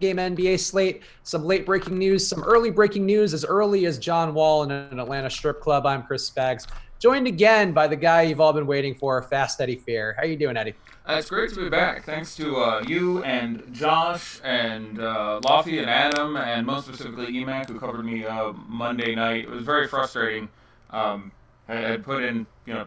game NBA slate, some late breaking news, some early breaking news as early as John Wall in an Atlanta strip club. I'm Chris Spags, joined again by the guy you've all been waiting for, Fast Eddie Fair. How you doing, Eddie? It's great to be back. Thanks to you and Josh and Lofty and Adam and most specifically Emac who covered me Monday night. It was very frustrating. I had put in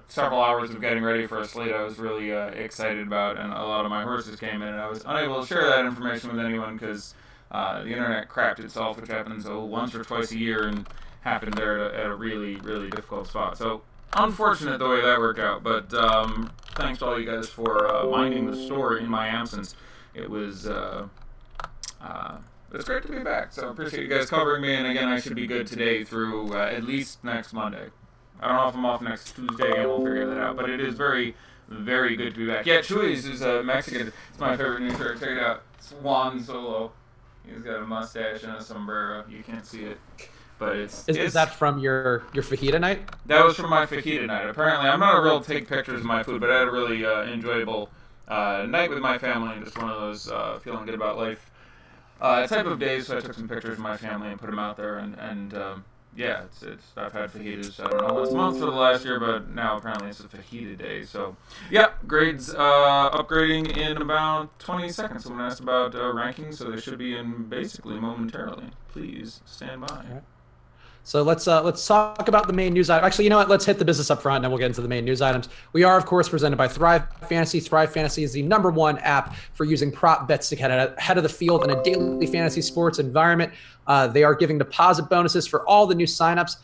several hours of getting ready for a slate I was really excited about, and a lot of my horses came in, and I was unable to share that information with anyone because the internet crapped itself, which happens once or twice a year, and happened there at a really, really difficult spot. So unfortunate the way that worked out, but thanks to all you guys for minding the story in my absence. It was it's great to be back, so I appreciate you guys covering me, and again, I should be good today through at least next Monday. I don't know if I'm off next Tuesday, and we'll figure that out, but it is very, very good to be back. Yeah, Chuy's is Mexican. It's my favorite new shirt. Check it out. It's Juan Solo. He's got a mustache and a sombrero. You can't see it. But Is that from your fajita night? That was from my fajita night. Apparently, I'm not a real take pictures of my food, but I had a really enjoyable night with my family, and just one of those feeling good about life type of days. So I took some pictures of my family and put them out there, and yeah, I've had fajitas, I don't know what's month for the last year, but now apparently it's a fajita day. So yeah, grades upgrading in about 20 seconds. Someone asked about rankings, so they should be in basically momentarily. Please stand by. So let's talk about the main news item. Actually, you know what? Let's hit the business up front, and then we'll get into the main news items. We are, of course, presented by Thrive Fantasy. Thrive Fantasy is the #1 app for using prop bets to get ahead of the field in a daily fantasy sports environment. They are giving deposit bonuses for all the new signups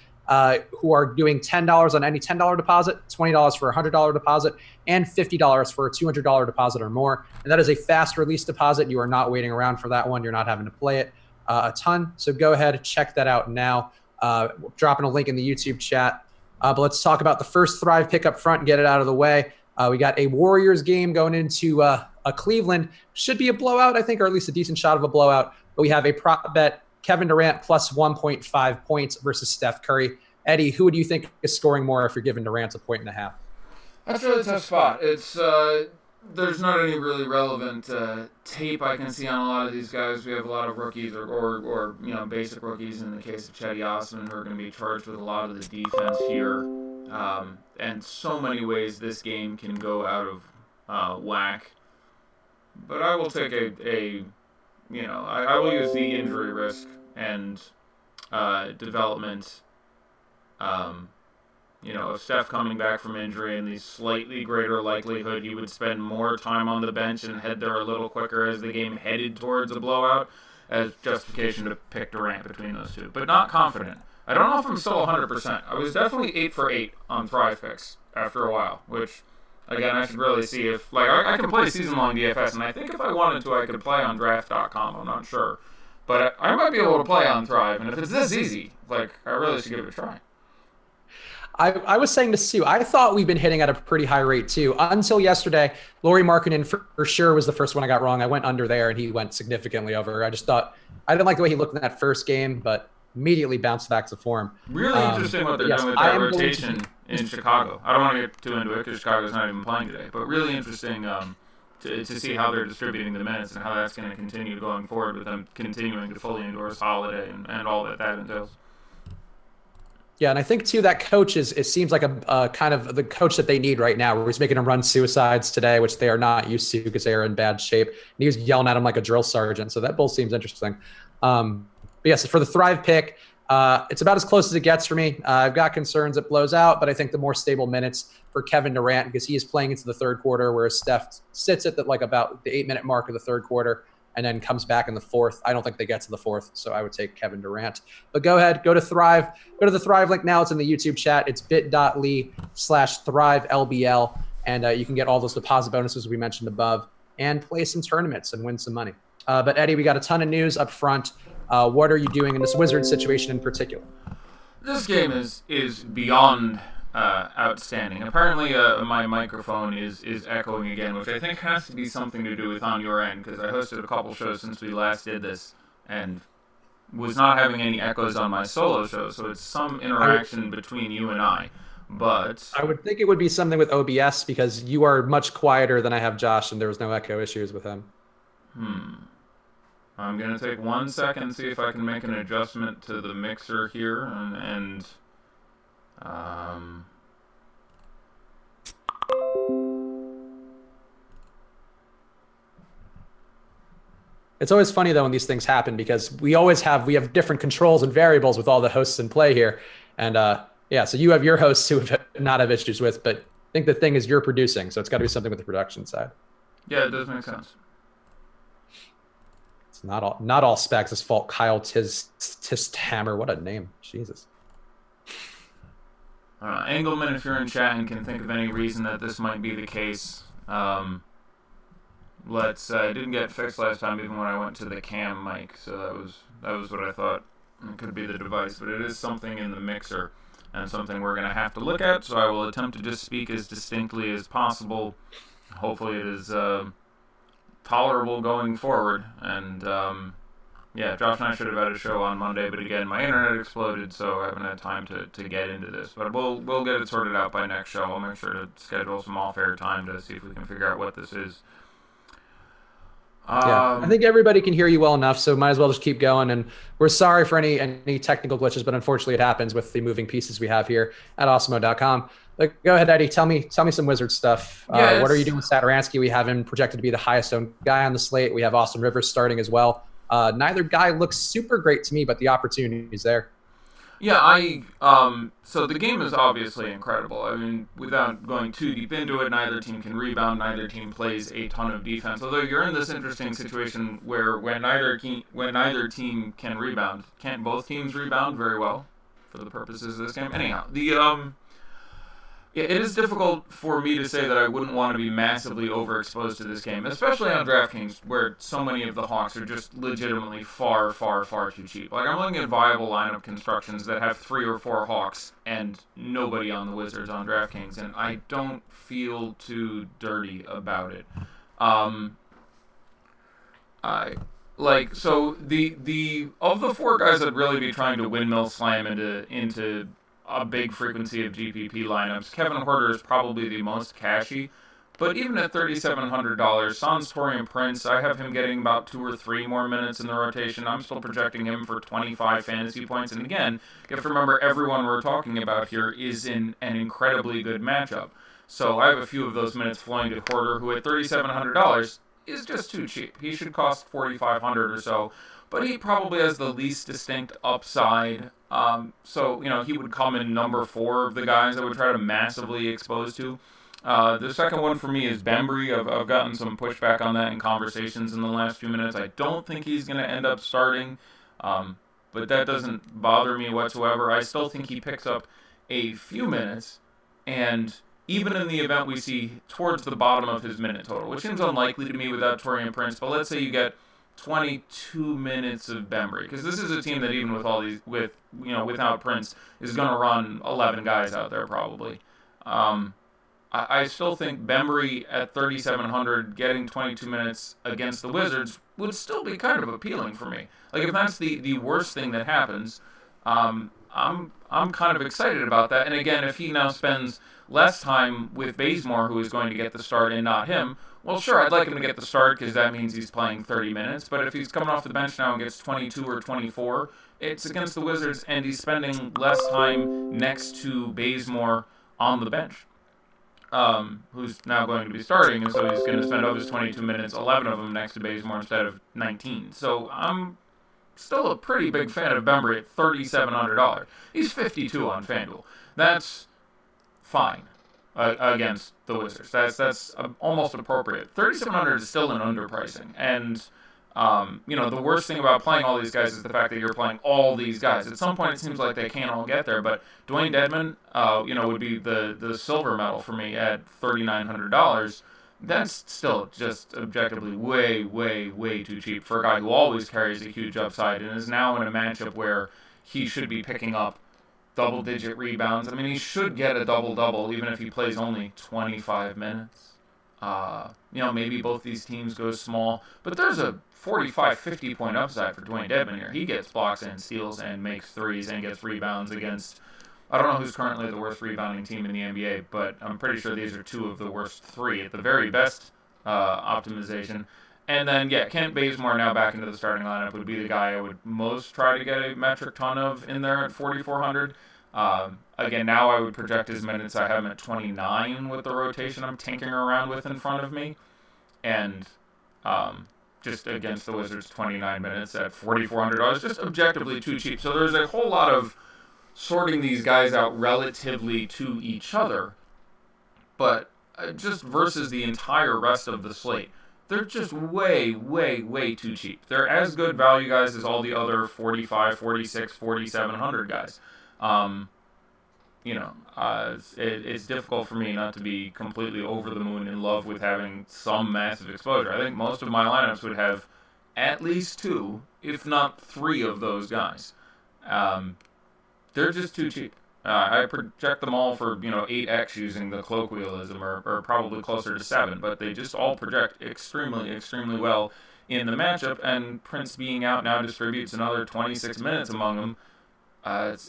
who are doing $10 on any $10 deposit, $20 for a $100 deposit, and $50 for a $200 deposit or more. And that is a fast release deposit. You are not waiting around for that one. You're not having to play it a ton. So go ahead, check that out now. Dropping a link in the YouTube chat. But let's talk about the first Thrive pick up front and get it out of the way. We got a Warriors game going into a Cleveland. Should be a blowout, I think, or at least a decent shot of a blowout. But we have a prop bet, Kevin Durant plus 1.5 points versus Steph Curry. Eddie, who do you think is scoring more if you're giving Durant a 1.5? That's a really tough spot. It's there's not any really relevant tape I can see on a lot of these guys. We have a lot of rookies or basic rookies in the case of Cedi Osman who are going to be charged with a lot of the defense here. And so many ways this game can go out of whack. But I will take I will use the injury risk and development. Of Steph coming back from injury and the slightly greater likelihood he would spend more time on the bench and head there a little quicker as the game headed towards a blowout as justification to pick Durant between those two. But not confident. I don't know if I'm still 100%. I was definitely 8 for 8 on Thrive picks after a while, which, again, I should really see if, I can play season-long DFS, and I think if I wanted to, I could play on draft.com. I'm not sure. But I might be able to play on Thrive, and if it's this easy, I really should give it a try. I was saying to Sue, I thought we've been hitting at a pretty high rate too. Until yesterday, Lauri Markkanen for sure was the first one I got wrong. I went under there and he went significantly over. I just thought, I didn't like the way he looked in that first game, but immediately bounced back to form. Really interesting what they're doing with that rotation in Chicago. I don't want to get too into it because Chicago's not even playing today, but really interesting to see how they're distributing the minutes and how that's going to continue going forward with them continuing to fully endorse Holiday and all that entails. Yeah, and I think too that coach it seems like a kind of the coach that they need right now, where he's making them run suicides today, which they are not used to because they are in bad shape. And he was yelling at him like a drill sergeant. So that bull seems interesting. But yes, for the Thrive pick, it's about as close as it gets for me. I've got concerns it blows out, but I think the more stable minutes for Kevin Durant because he is playing into the third quarter, whereas Steph sits at about the 8-minute mark of the third quarter and then comes back in the fourth. I don't think they get to the fourth, so I would take Kevin Durant. But go ahead, go to Thrive. Go to the Thrive link now. It's in the YouTube chat. It's bit.ly/ThriveLBL, and you can get all those deposit bonuses we mentioned above and play some tournaments and win some money. But Eddie, we got a ton of news up front. What are you doing in this Wizards situation in particular? This game is beyond outstanding. Apparently, my microphone is echoing again, which I think has to be something to do with on your end, because I hosted a couple shows since we last did this, and was not having any echoes on my solo show, so it's some interaction between you and I. But I would think it would be something with OBS, because you are much quieter than I have Josh, and there was no echo issues with him. I'm going to take 1 second, see if I can make an adjustment to the mixer here, and It's always funny though when these things happen because we have different controls and variables with all the hosts in play here. And yeah, so you have your hosts who have not have issues with, but I think the thing is you're producing, so it's got to be something with the production side. yeah, it does make sense. It's not all Spags' fault. Kyle Tishammer, what a name, Jesus. Engelman, if you're in chat and can think of any reason that this might be the case, it didn't get fixed last time even when I went to the cam mic, so that was what I thought. It could be the device, but it is something in the mixer and something we're going to have to look at, so I will attempt to just speak as distinctly as possible. Hopefully it is tolerable going forward, and yeah, Josh and I should have had a show on Monday, but again, my internet exploded, so I haven't had time to get into this. But we'll get it sorted out by next show. I'll make sure to schedule some off-air time to see if we can figure out what this is. Yeah, I think everybody can hear you well enough, so might as well just keep going. And we're sorry for any technical glitches, but unfortunately it happens with the moving pieces we have here at awesemo.com. But go ahead, Eddie. Tell me some Wizard stuff. Yeah, what are you doing with Satoransky? We have him projected to be the highest owned guy on the slate. We have Austin Rivers starting as well. Neither guy looks super great to me, but the opportunity is there. Yeah, so the game is obviously incredible. I mean, without going too deep into it, neither team can rebound, neither team plays a ton of defense. Although you're in this interesting situation where when neither team can rebound, can't both teams rebound very well for the purposes of this game? Anyhow, it is difficult for me to say that I wouldn't want to be massively overexposed to this game, especially on DraftKings, where so many of the Hawks are just legitimately far, far, far too cheap. Like, I'm looking at viable lineup constructions that have 3 or 4 Hawks and nobody on the Wizards on DraftKings, and I don't feel too dirty about it. So the of the 4 guys I'd really be trying to windmill slam into a big frequency of GPP lineups, Kevin Huerter is probably the most cashy, but even at $3,700, Sans Torian Prince, I have him getting about 2 or 3 more minutes in the rotation. I'm still projecting him for 25 fantasy points, and again, you have to remember everyone we're talking about here is in an incredibly good matchup. So I have a few of those minutes flowing to Huerter, who at $3,700 is just too cheap. He should cost $4,500 or so, but he probably has the least distinct upside. So, he would come in number 4 of the guys I would try to massively expose to. The second one for me is Bembry. I've gotten some pushback on that in conversations in the last few minutes. I don't think he's going to end up starting, but that doesn't bother me whatsoever. I still think he picks up a few minutes, and even in the event we see towards the bottom of his minute total, which seems unlikely to me without Torian Prince, but let's say you get 22 minutes of Bembry, because this is a team that even with all these, without Prince, is going to run 11 guys out there probably. I still think Bembry at 3,700 getting 22 minutes against the Wizards would still be kind of appealing for me. Like, if that's the worst thing that happens, I'm kind of excited about that. And again, if he now spends less time with Bazemore, who is going to get the start, and not him, well, sure, I'd like him to get the start because that means he's playing 30 minutes. But if he's coming off the bench now and gets 22 or 24, it's against the Wizards, and he's spending less time next to Bazemore on the bench, who's now going to be starting, and so he's going to spend of his 22 minutes, 11 of them next to Bazemore instead of 19. So I'm still a pretty big fan of Bembry at $3,700. He's 52 on FanDuel. That's fine against the Wizards. That's almost appropriate. 3,700 is still an underpricing, and the worst thing about playing all these guys is the fact that you're playing all these guys. At some point, it seems like they can't all get there, but Dwayne Dedmon, would be the silver medal for me at $3,900. That's still just objectively way, way, way too cheap for a guy who always carries a huge upside and is now in a matchup where he should be picking up double-digit rebounds. I mean, he should get a double-double even if he plays only 25 minutes. Maybe both these teams go small, but there's a 45, 50-point upside for Dwayne Dedmon here. He gets blocks and steals and makes threes and gets rebounds against, I don't know who's currently the worst rebounding team in the NBA, but I'm pretty sure these are 2 of the worst 3 at the very best optimization. And then, yeah, Kent Bazemore now back into the starting lineup would be the guy I would most try to get a metric ton of in there at 4,400. Again, now I would project his minutes. I have him at 29 with the rotation I'm tinkering around with in front of me. And just against the Wizards, 29 minutes at $4,400, just objectively too cheap. So there's a whole lot of sorting these guys out relatively to each other. But just versus the entire rest of the slate, they're just way, way, way too cheap. They're as good value guys as all the other 45, 46, 4,700 guys. It's difficult for me not to be completely over the moon in love with having some massive exposure. I think most of my lineups would have at least 2, if not 3 of those guys. They're just too cheap. I project them all for 8x using the colloquialism, or probably closer to 7, but they just all project extremely, extremely well in the matchup. And Prince being out now distributes another 26 minutes among them.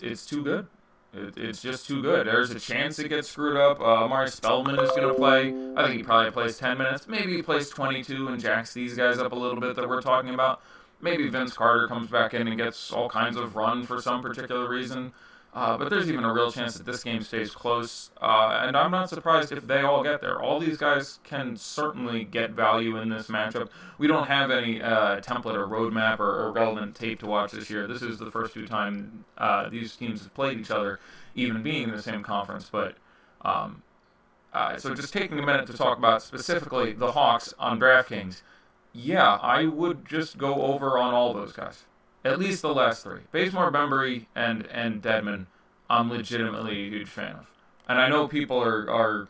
It's too good. It's just too good. There's a chance it gets screwed up. Amari Spellman is going to play. I think he probably plays 10 minutes. Maybe he plays 22 and jacks these guys up a little bit that we're talking about. Maybe Vince Carter comes back in and gets all kinds of run for some particular reason. But there's even a real chance that this game stays close. And I'm not surprised if they all get there. All these guys can certainly get value in this matchup. We don't have any template or roadmap or relevant tape to watch this year. This is the first 2 times these teams have played each other, even being in the same conference. But so just taking a minute to talk about specifically the Hawks on DraftKings, yeah, I would just go over on all those guys. At least the last 3. Bazemore, Bembry, and Dedmon, I'm legitimately a huge fan of. And I know people are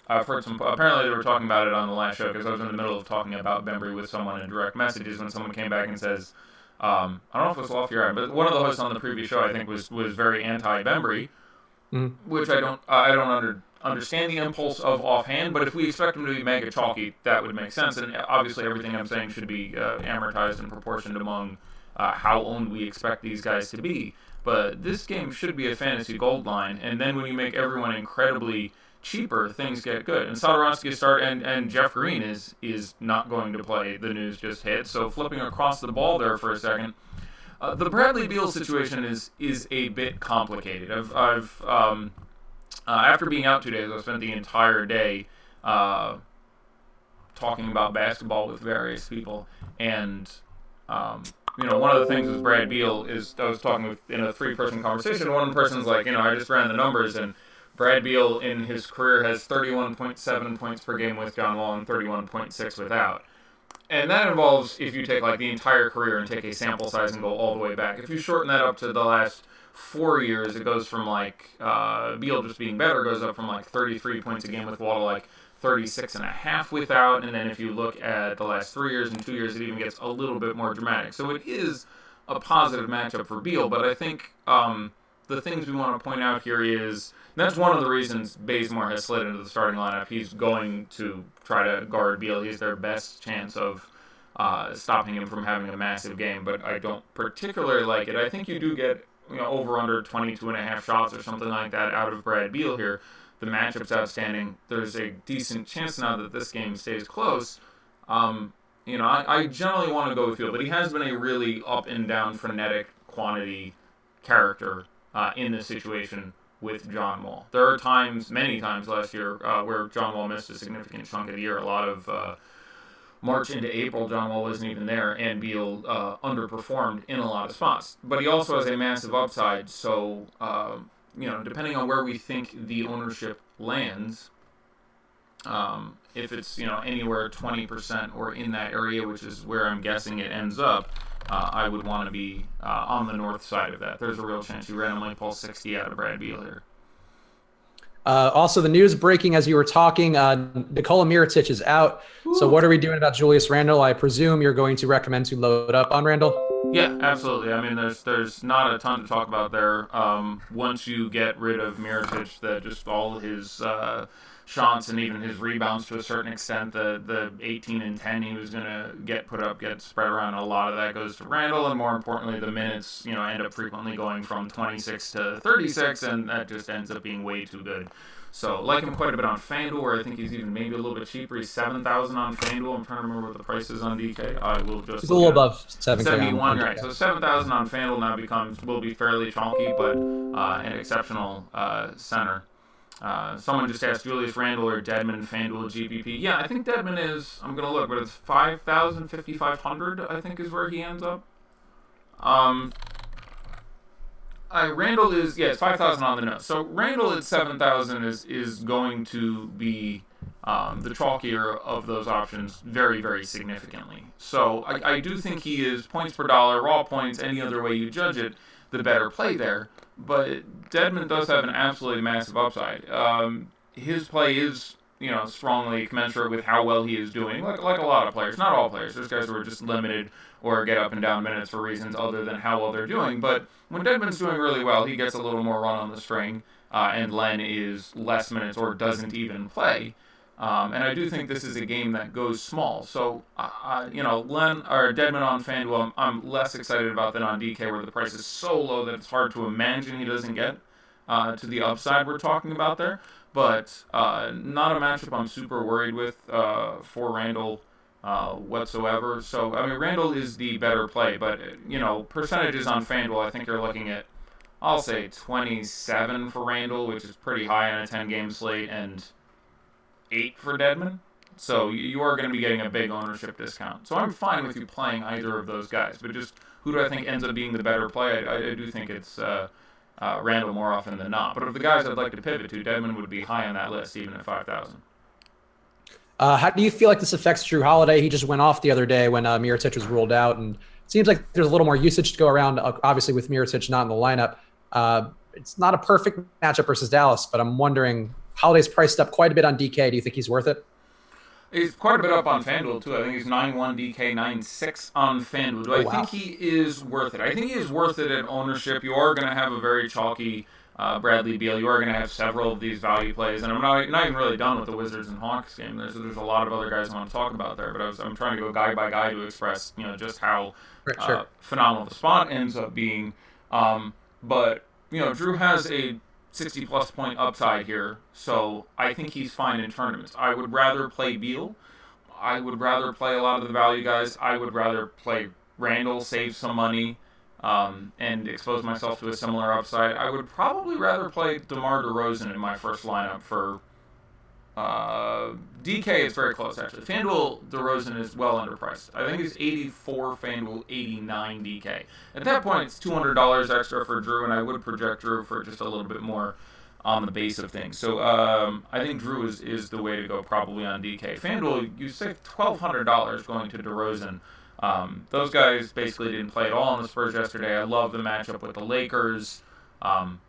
I've heard some, apparently they were talking about it on the last show, because I was in the middle of talking about Bembry with someone in direct messages when someone came back and says, I don't know if it was Lofty or but one of the hosts on the previous show, I think, was very anti-Bembry, which I don't understand the impulse of offhand, but if we expect him to be mega chalky, that would make sense. And obviously everything I'm saying should be amortized and proportioned among how owned we expect these guys to be. But this game should be a fantasy gold line, and then when you make everyone incredibly cheaper, things get good. And Satoransky start, and Jeff Green is not going to play. The news just hit. So flipping across the ball there for a second, the Bradley Beal situation is a bit complicated. I've after being out 2 days, I spent the entire day talking about basketball with various people, and one of the things with Brad Beal is I was talking with in a 3-person conversation. One person's like, I just ran the numbers, and Brad Beal in his career has 31.7 points per game with John Wall and 31.6 without. And that involves, if you take like the entire career and take a sample size and go all the way back. If you shorten that up to the last 4 years, it goes from like Beal just being better goes up from like 33 points a game with Wall to like 36.5 without, and then if you look at the last 3 years and 2 years, it even gets a little bit more dramatic. So it is a positive matchup for Beal, but I think the things we want to point out here is that's one of the reasons Bazemore has slid into the starting lineup. He's going to try to guard Beal. He's their best chance of stopping him from having a massive game, but I don't particularly like it. I think you do get over under 22.5 shots or something like that out of Brad Beal here. The matchup's outstanding. There's a decent chance now that this game stays close. I generally want to go with Beal, but he has been a really up and down frenetic quantity character in this situation with John Wall. There are times, many times last year, where John Wall missed a significant chunk of the year. A lot of March into April, John Wall wasn't even there, and Beal underperformed in a lot of spots. But he also has a massive upside, so depending on where we think the ownership lands, if it's anywhere 20% or in that area, which is where I'm guessing it ends up, I would want to be on the north side of that. There's a real chance you randomly pull 60 out of Brad Beal here. Also, the news breaking as you were talking, Nikola Mirotic is out. Ooh. So what are we doing about Julius Randle? I presume you're going to recommend to load up on Randle? Yeah, absolutely. I mean, there's not a ton to talk about there. Once you get rid of Mirotic, that just all his shots and even his rebounds to a certain extent. The 18 and 10 he was going to get spread around. A lot of that goes to Randle, and more importantly, the minutes end up frequently going from 26 to 36, and that just ends up being way too good. So like him quite a bit on FanDuel, where I think he's even maybe a little bit cheaper. He's 7,000 on FanDuel. I'm trying to remember what the price is on DK. I will just. He's a little above 71, right? So 7,000 on FanDuel now will be fairly chunky, but an exceptional center. Someone just asked Julius Randle or Dedmon FanDuel GPP. Yeah, I think Dedmon is. I'm gonna look, but it's 5,000, 5,500. I think is where he ends up. Randle is, it's 5,000 on the nose. So Randle at 7,000 is going to be the chalkier of those options very, very significantly. So I do think he is points per dollar, raw points, any other way you judge it, the better play there. But Dedmon does have an absolutely massive upside. His play is, strongly commensurate with how well he is doing, like a lot of players. Not all players. There's guys who are just limited or get up and down minutes for reasons other than how well they're doing. But when Dedmon's doing really well, he gets a little more run on the string, and Len is less minutes or doesn't even play. And I do think this is a game that goes small. So, Len or Dedmon on FanDuel, I'm less excited about than on DK, where the price is so low that it's hard to imagine he doesn't get to the upside we're talking about there. But not a matchup I'm super worried with for Randle whatsoever. So, Randle is the better play. But, percentages on FanDuel, I think you're looking at, I'll say 27 for Randle, which is pretty high on a 10-game slate, and 8 for Dedmon. So you are going to be getting a big ownership discount. So I'm fine with you playing either of those guys. But just who do I think ends up being the better play? I do think it's Randle more often than not. But of the guys I'd like to pivot to, Dedmon would be high on that list, even at 5,000. How do you feel like this affects Jrue Holiday? He just went off the other day when Mirotic was ruled out, and it seems like there's a little more usage to go around, obviously with Mirotic not in the lineup. It's not a perfect matchup versus Dallas, but I'm wondering, Holiday's priced up quite a bit on DK. Do you think he's worth it? He's quite a bit up on FanDuel, too. I think he's 9-1 DK, 9-6 on FanDuel. Do I think he is worth it? I think he is worth it at ownership. You are going to have a very chalky Bradley Beal. You are going to have several of these value plays. And I'm not even really done with the Wizards and Hawks game. There's a lot of other guys I want to talk about there. But I'm trying to go guy by guy to express, just how phenomenal the spot ends up being. But Jrue has a 60-plus point upside here, so I think he's fine in tournaments. I would rather play Beal. I would rather play a lot of the value guys. I would rather play Randle, save some money, and expose myself to a similar upside. I would probably rather play DeMar DeRozan in my first lineup for DK. It's very close, actually. FanDuel DeRozan is well underpriced. I think it's 84 FanDuel, 89 DK. At that point, it's $200 extra for Jrue, and I would project Jrue for just a little bit more on the base of things. So I think Jrue is the way to go probably on DK. FanDuel, you save $1,200 going to DeRozan. Those guys basically didn't play at all on the Spurs yesterday. I love the matchup with the Lakers. I'm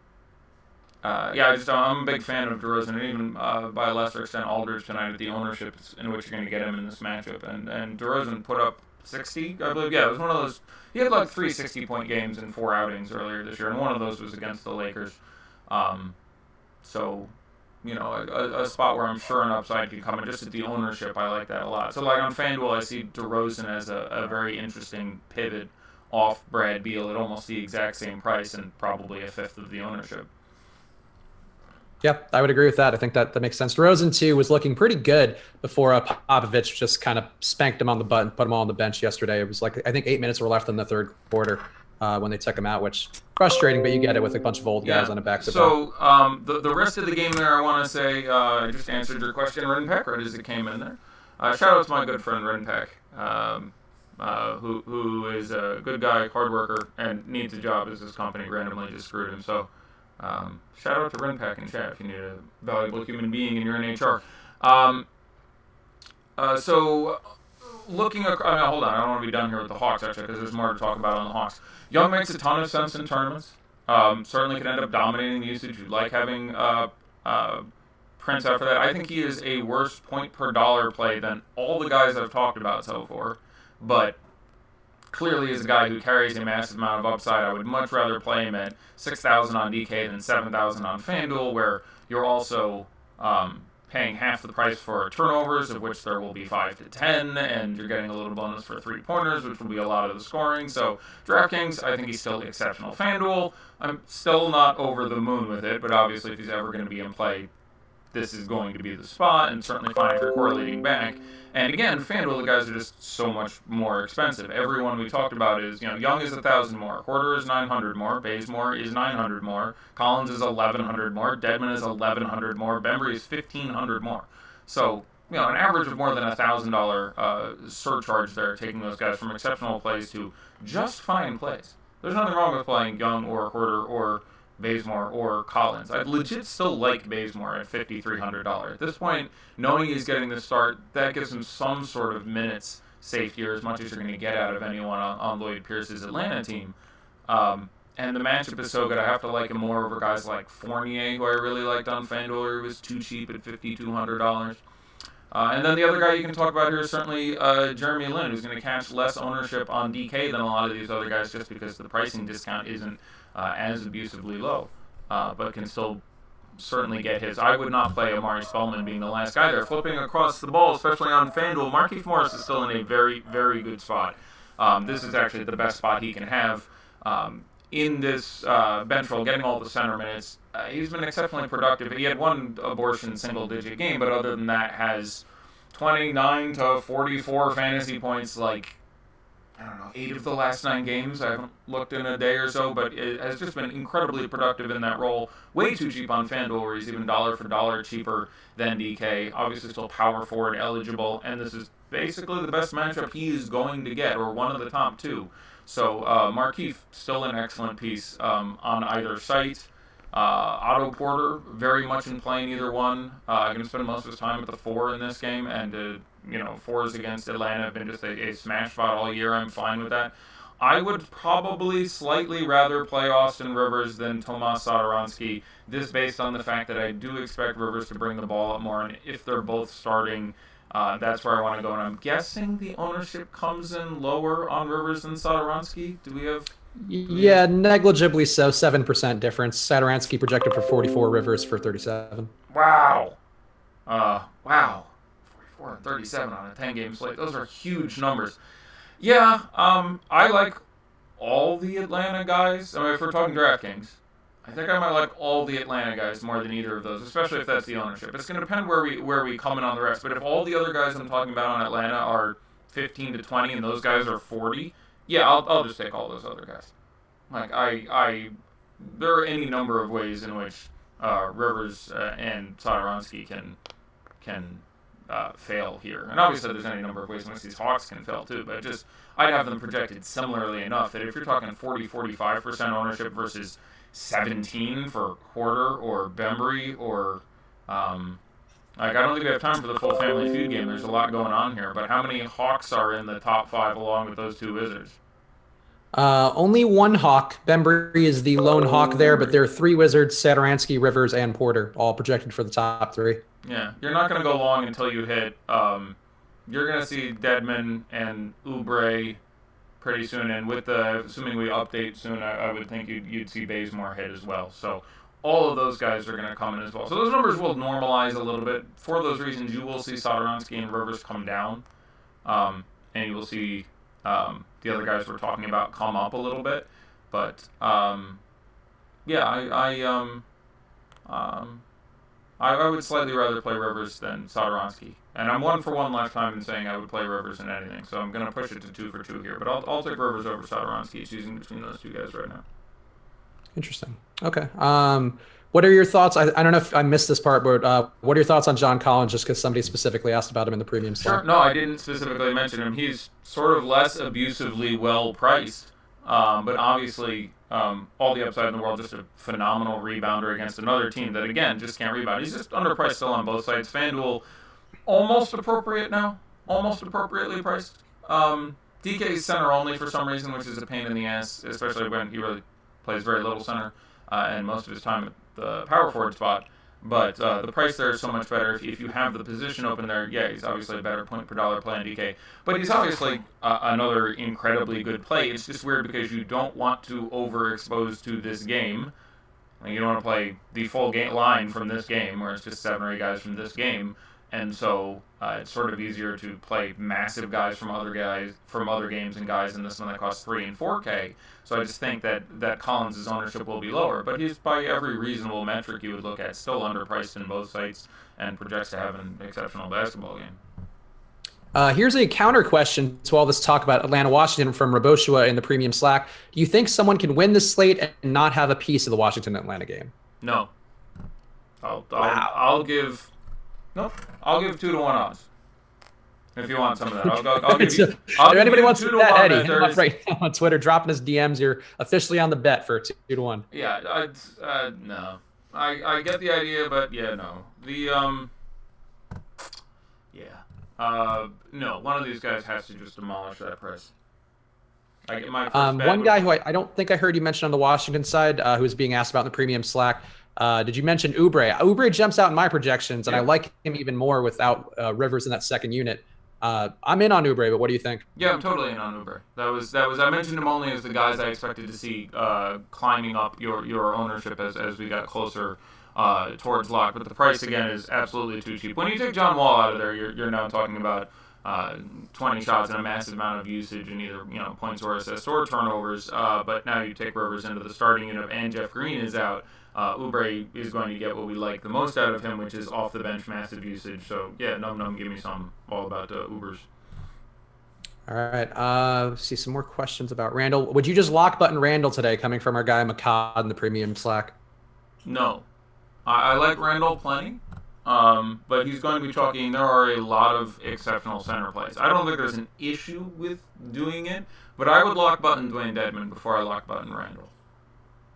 a big fan of DeRozan, and even by a lesser extent Aldridge tonight at the ownership in which you're going to get him in this matchup. And DeRozan put up 60, I believe. Yeah, it was one of those. He had like 3 60-point games in 4 outings earlier this year, and one of those was against the Lakers. So, a spot where I'm sure an upside could come in. Just at the ownership, I like that a lot. So, like on FanDuel, I see DeRozan as a very interesting pivot off Brad Beal at almost the exact same price and probably a fifth of the ownership. Yep, I would agree with that. I think that makes sense. DeRozan, too, was looking pretty good before Popovich just kind of spanked him on the butt and put him all on the bench yesterday. It was like, I think 8 minutes were left in the third quarter when they took him out, which frustrating, but you get it with a bunch of old guys on a back-to-back. So the rest of the game there, I want to say, I just answered your question, Rinpeck, right as it came in there. Shout out to my good friend Rinpeck, who is a good guy, hard worker, and needs a job as his company randomly just screwed him. So shout out to Rinpack in chat if you need a valuable human being and you're in HR. So looking at, hold on, I don't want to be done here with the Hawks actually because there's more to talk about on the Hawks. Young makes a ton of sense in tournaments. Certainly could end up dominating the usage. You'd like having Prince after that. I think he is a worse point per dollar play than all the guys I've talked about so far, but clearly is a guy who carries a massive amount of upside. I would much rather play him at 6,000 on DK than 7,000 on FanDuel, where you're also paying half the price for turnovers, of which there will be 5 to 10, and you're getting a little bonus for 3-pointers, which will be a lot of the scoring. So DraftKings, I think he's still exceptional. FanDuel, I'm still not over the moon with it, but obviously if he's ever going to be in play, this is going to be the spot, and certainly fine if you're correlating back. And again, FanDuel, the guys are just so much more expensive. Everyone we talked about is, Young is 1,000 more, Porter is 900 more, Bazemore is 900 more, Collins is 1,100 more, Dedmon is 1,100 more, Bembry is 1,500 more. So, an average of more than $1,000 surcharge there, taking those guys from exceptional plays to just fine plays. There's nothing wrong with playing Young or Porter or Bazemore or Collins. I'd legit still like Bazemore at $5,300. At this point, knowing he's getting the start, that gives him some sort of minutes safety, or as much as you're going to get out of anyone on Lloyd Pierce's Atlanta team. And the matchup is so good, I have to like him more over guys like Fournier, who I really liked on FanDuel, who was too cheap at $5,200. And then the other guy you can talk about here is certainly Jeremy Lin, who's going to catch less ownership on DK than a lot of these other guys, just because the pricing discount isn't as abusively low, but can still certainly get his. I would not play Amari Spellman being the last guy there. Flipping across the ball, especially on FanDuel, Markieff Morris is still in a very, very good spot. This is actually the best spot he can have in this bench roll, getting all the center minutes. He's been exceptionally productive. He had one abortion single-digit game, but other than that has 29 to 44 fantasy points, like, I don't know, 8 of the last 9 games. I haven't looked in a day or so, but it has just been incredibly productive in that role. Way too cheap on FanDuel, where he's even dollar for dollar cheaper than DK. Obviously still power forward eligible, and this is basically the best matchup he is going to get, or one of the top 2. So Markieff, still an excellent piece on either site. Otto Porter, very much in play in either one. Going to spend most of his time at the 4 in this game, and 4s against Atlanta have been just a smash spot all year. I'm fine with that. I would probably slightly rather play Austin Rivers than Tomas Satoransky, this based on the fact that I do expect Rivers to bring the ball up more, and if they're both starting, that's where I want to go. And I'm guessing the ownership comes in lower on Rivers than Satoransky. Do we have... Yeah, negligibly so. 7% difference. Satoransky projected for 44, Rivers for 37. Wow. Wow. 44 and 37 on a 10-game slate. Those are huge numbers. Yeah, I like all the Atlanta guys. I mean, if we're talking DraftKings, I think I might like all the Atlanta guys more than either of those, especially if that's the ownership. It's going to depend where we come in on the rest. But if all the other guys I'm talking about on Atlanta are 15 to 20 and those guys are 40, yeah, I'll just take all those other guys. Like, there are any number of ways in which Rivers and Satoransky can fail here. And obviously there's any number of ways in which these Hawks can fail too, but just I'd have them projected similarly enough that if you're talking 40-45% ownership versus 17 for Porter or Bembry or I don't think we have time for the full Family Feud game. There's a lot going on here, but how many Hawks are in the top 5 along with those 2 Wizards? Only one Hawk. Bembry is the lone Hawk there, but there are 3 Wizards, Satoransky, Rivers, and Porter, all projected for the top 3. Yeah, you're not going to go long until you hit. You're going to see Dedmon and Oubre pretty soon, and with assuming we update soon, I would think you'd see Bazemore hit as well. So all of those guys are going to come in as well. So those numbers will normalize a little bit. For those reasons, you will see Satoransky and Rivers come down, and you will see the other guys we're talking about come up a little bit. But yeah, I would slightly rather play Rivers than Satoransky. And I'm 1 for 1 lifetime in saying I would play Rivers in anything. So I'm going to push it to 2 for 2 here. But I'll take Rivers over Satoransky, choosing between those 2 guys right now. Interesting. Okay. What are your thoughts? I don't know if I missed this part, but what are your thoughts on John Collins, just because somebody specifically asked about him in the premium slot? Sure. No, I didn't specifically mention him. He's sort of less abusively well-priced, but obviously all the upside in the world, just a phenomenal rebounder against another team that, again, just can't rebound. He's just underpriced still on both sides. FanDuel, almost appropriate now, almost appropriately priced. DK is center only for some reason, which is a pain in the ass, especially when he really plays very little center and most of his time at the power forward spot. But the price there is so much better. If you have the position open there, yeah, he's obviously a better point per dollar play on DK. But he's obviously another incredibly good play. It's just weird because you don't want to overexpose to this game Like, you don't want to play the full game line from this game, where it's just 7 or 8 guys from this game, and so it's sort of easier to play massive guys from other games and guys in this one that cost 3 and 4K. So I just think that Collins' ownership will be lower, but he's by every reasonable metric you would look at still underpriced in both sites and projects to have an exceptional basketball game. Here's a counter question to all this talk about Atlanta, Washington from Raboshua in the premium Slack. Do you think someone can win this slate and not have a piece of the Washington Atlanta game? No. I'll give 2-1 odds. If you want some of that, I'll give you. If anybody wants to bet Eddie, that right now on Twitter, dropping his DMs. You're officially on the bet for 2-1. Yeah, no. I get the idea, but yeah, no. No. One of these guys has to just demolish that price. I get my first one guy who I don't think I heard you mention on the Washington side, who was being asked about in the premium Slack. Did you mention Oubre? Oubre jumps out in my projections, and I like him even more without Rivers in that second unit. I'm in on Oubre, but what do you think? Yeah, I'm totally in on Oubre. That was I mentioned him only as the guys I expected to see climbing up your ownership as we got closer towards lock. But the price again is absolutely too cheap. When you take John Wall out of there, you're now talking about 20 shots and a massive amount of usage in either points or assists or turnovers. But now you take Rivers into the starting unit and Jeff Green is out. Oubre is going to get what we like the most out of him, which is off the bench massive usage. So yeah, num give me some all about Ubers. All right. Let's see some more questions about Randle. Would you just lock button Randle today, coming from our guy Makad in the premium Slack? No, I like Randle plenty, but he's going to be talking. There are a lot of exceptional center plays. I don't think there's an issue with doing it, but I would lock button Dwayne Dedmon before I lock button Randle.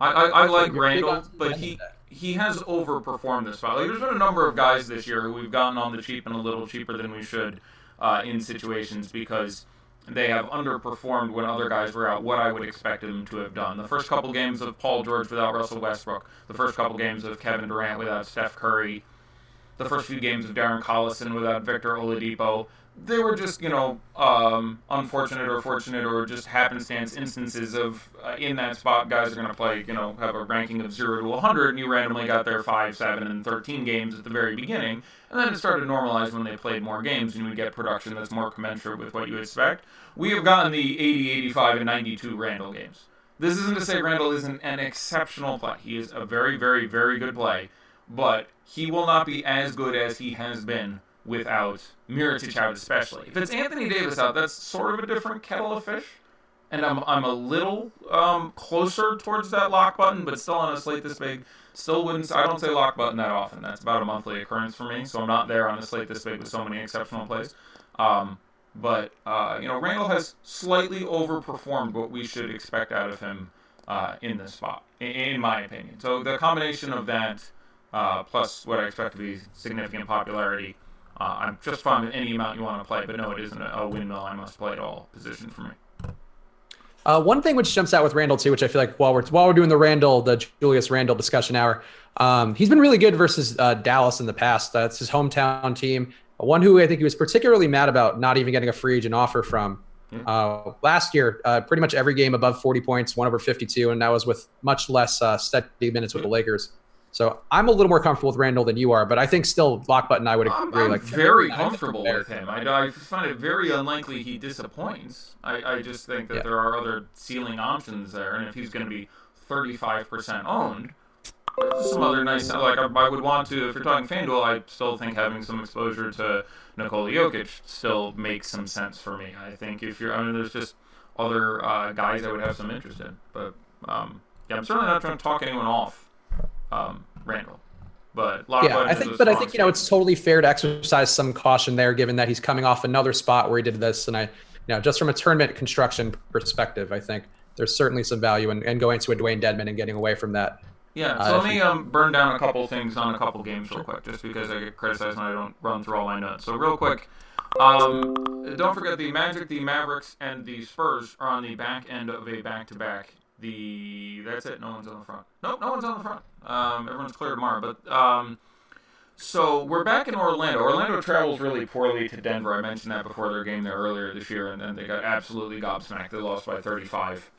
I like Randle, but he has overperformed this spot. Like, there's been a number of guys this year who we've gotten on the cheap and a little cheaper than we should in situations because they have underperformed when other guys were out what I would expect them to have done. The first couple games of Paul George without Russell Westbrook, the first couple games of Kevin Durant without Steph Curry, the first few games of Darren Collison without Victor Oladipo, they were just, unfortunate or fortunate or just happenstance instances of in that spot guys are going to play, have a ranking of 0 to 100, and you randomly got their 5, 7, and 13 games at the very beginning, and then it started to normalize when they played more games, and you would get production that's more commensurate with what you expect. We have gotten the 80, 85, and 92 Randle games. This isn't to say Randle isn't an exceptional play. He is a very, very, very good play, but he will not be as good as he has been without Mirotic out especially. If it's Anthony Davis out, that's sort of a different kettle of fish. And I'm a little closer towards that lock button, but still on a slate this big. I don't say lock button that often. That's about a monthly occurrence for me, so I'm not there on a slate this big with so many exceptional plays. But Randle has slightly overperformed what we should expect out of him in this spot, in my opinion. So the combination of that plus what I expect to be significant popularity, I'm just fine with any amount you want to play, but no, it isn't a windmill I must play at all position for me. One thing which jumps out with Randle too, which I feel like while we're doing the Julius Randle discussion hour, he's been really good versus Dallas in the past. That's his hometown team. One who I think he was particularly mad about not even getting a free agent offer from last year. Pretty much every game above 40 points, won over 52, and that was with much less steady minutes with the Lakers. So I'm a little more comfortable with Randle than you are, but I think still lock button I would agree. I'm very comfortable with him. I find it very unlikely he disappoints. I just think that there are other ceiling options there, and if he's going to be 35% owned, there's some other nice, like I would want to, if you're talking FanDuel, I still think having some exposure to Nikola Jokic still makes some sense for me. I think there's just other guys I would have some interest in, but I'm certainly not trying to talk anyone off Randle, but I think it's totally fair to exercise some caution there, given that he's coming off another spot where he did this, and just from a tournament construction perspective, I think there's certainly some value in going to a Dwayne Dedmon and getting away from that. Yeah, so let me burn down a couple things on a couple games real quick, just because I get criticized when I don't run through all my notes. So real quick, don't forget the Magic, the Mavericks, and the Spurs are on the back end of a back-to-back. That's it. No one's on the front. Nope, no one's on the front. Everyone's clear tomorrow. But so we're back in Orlando. Orlando travels really poorly to Denver. I mentioned that before their game there earlier this year, and then they got absolutely gobsmacked. They lost by 35.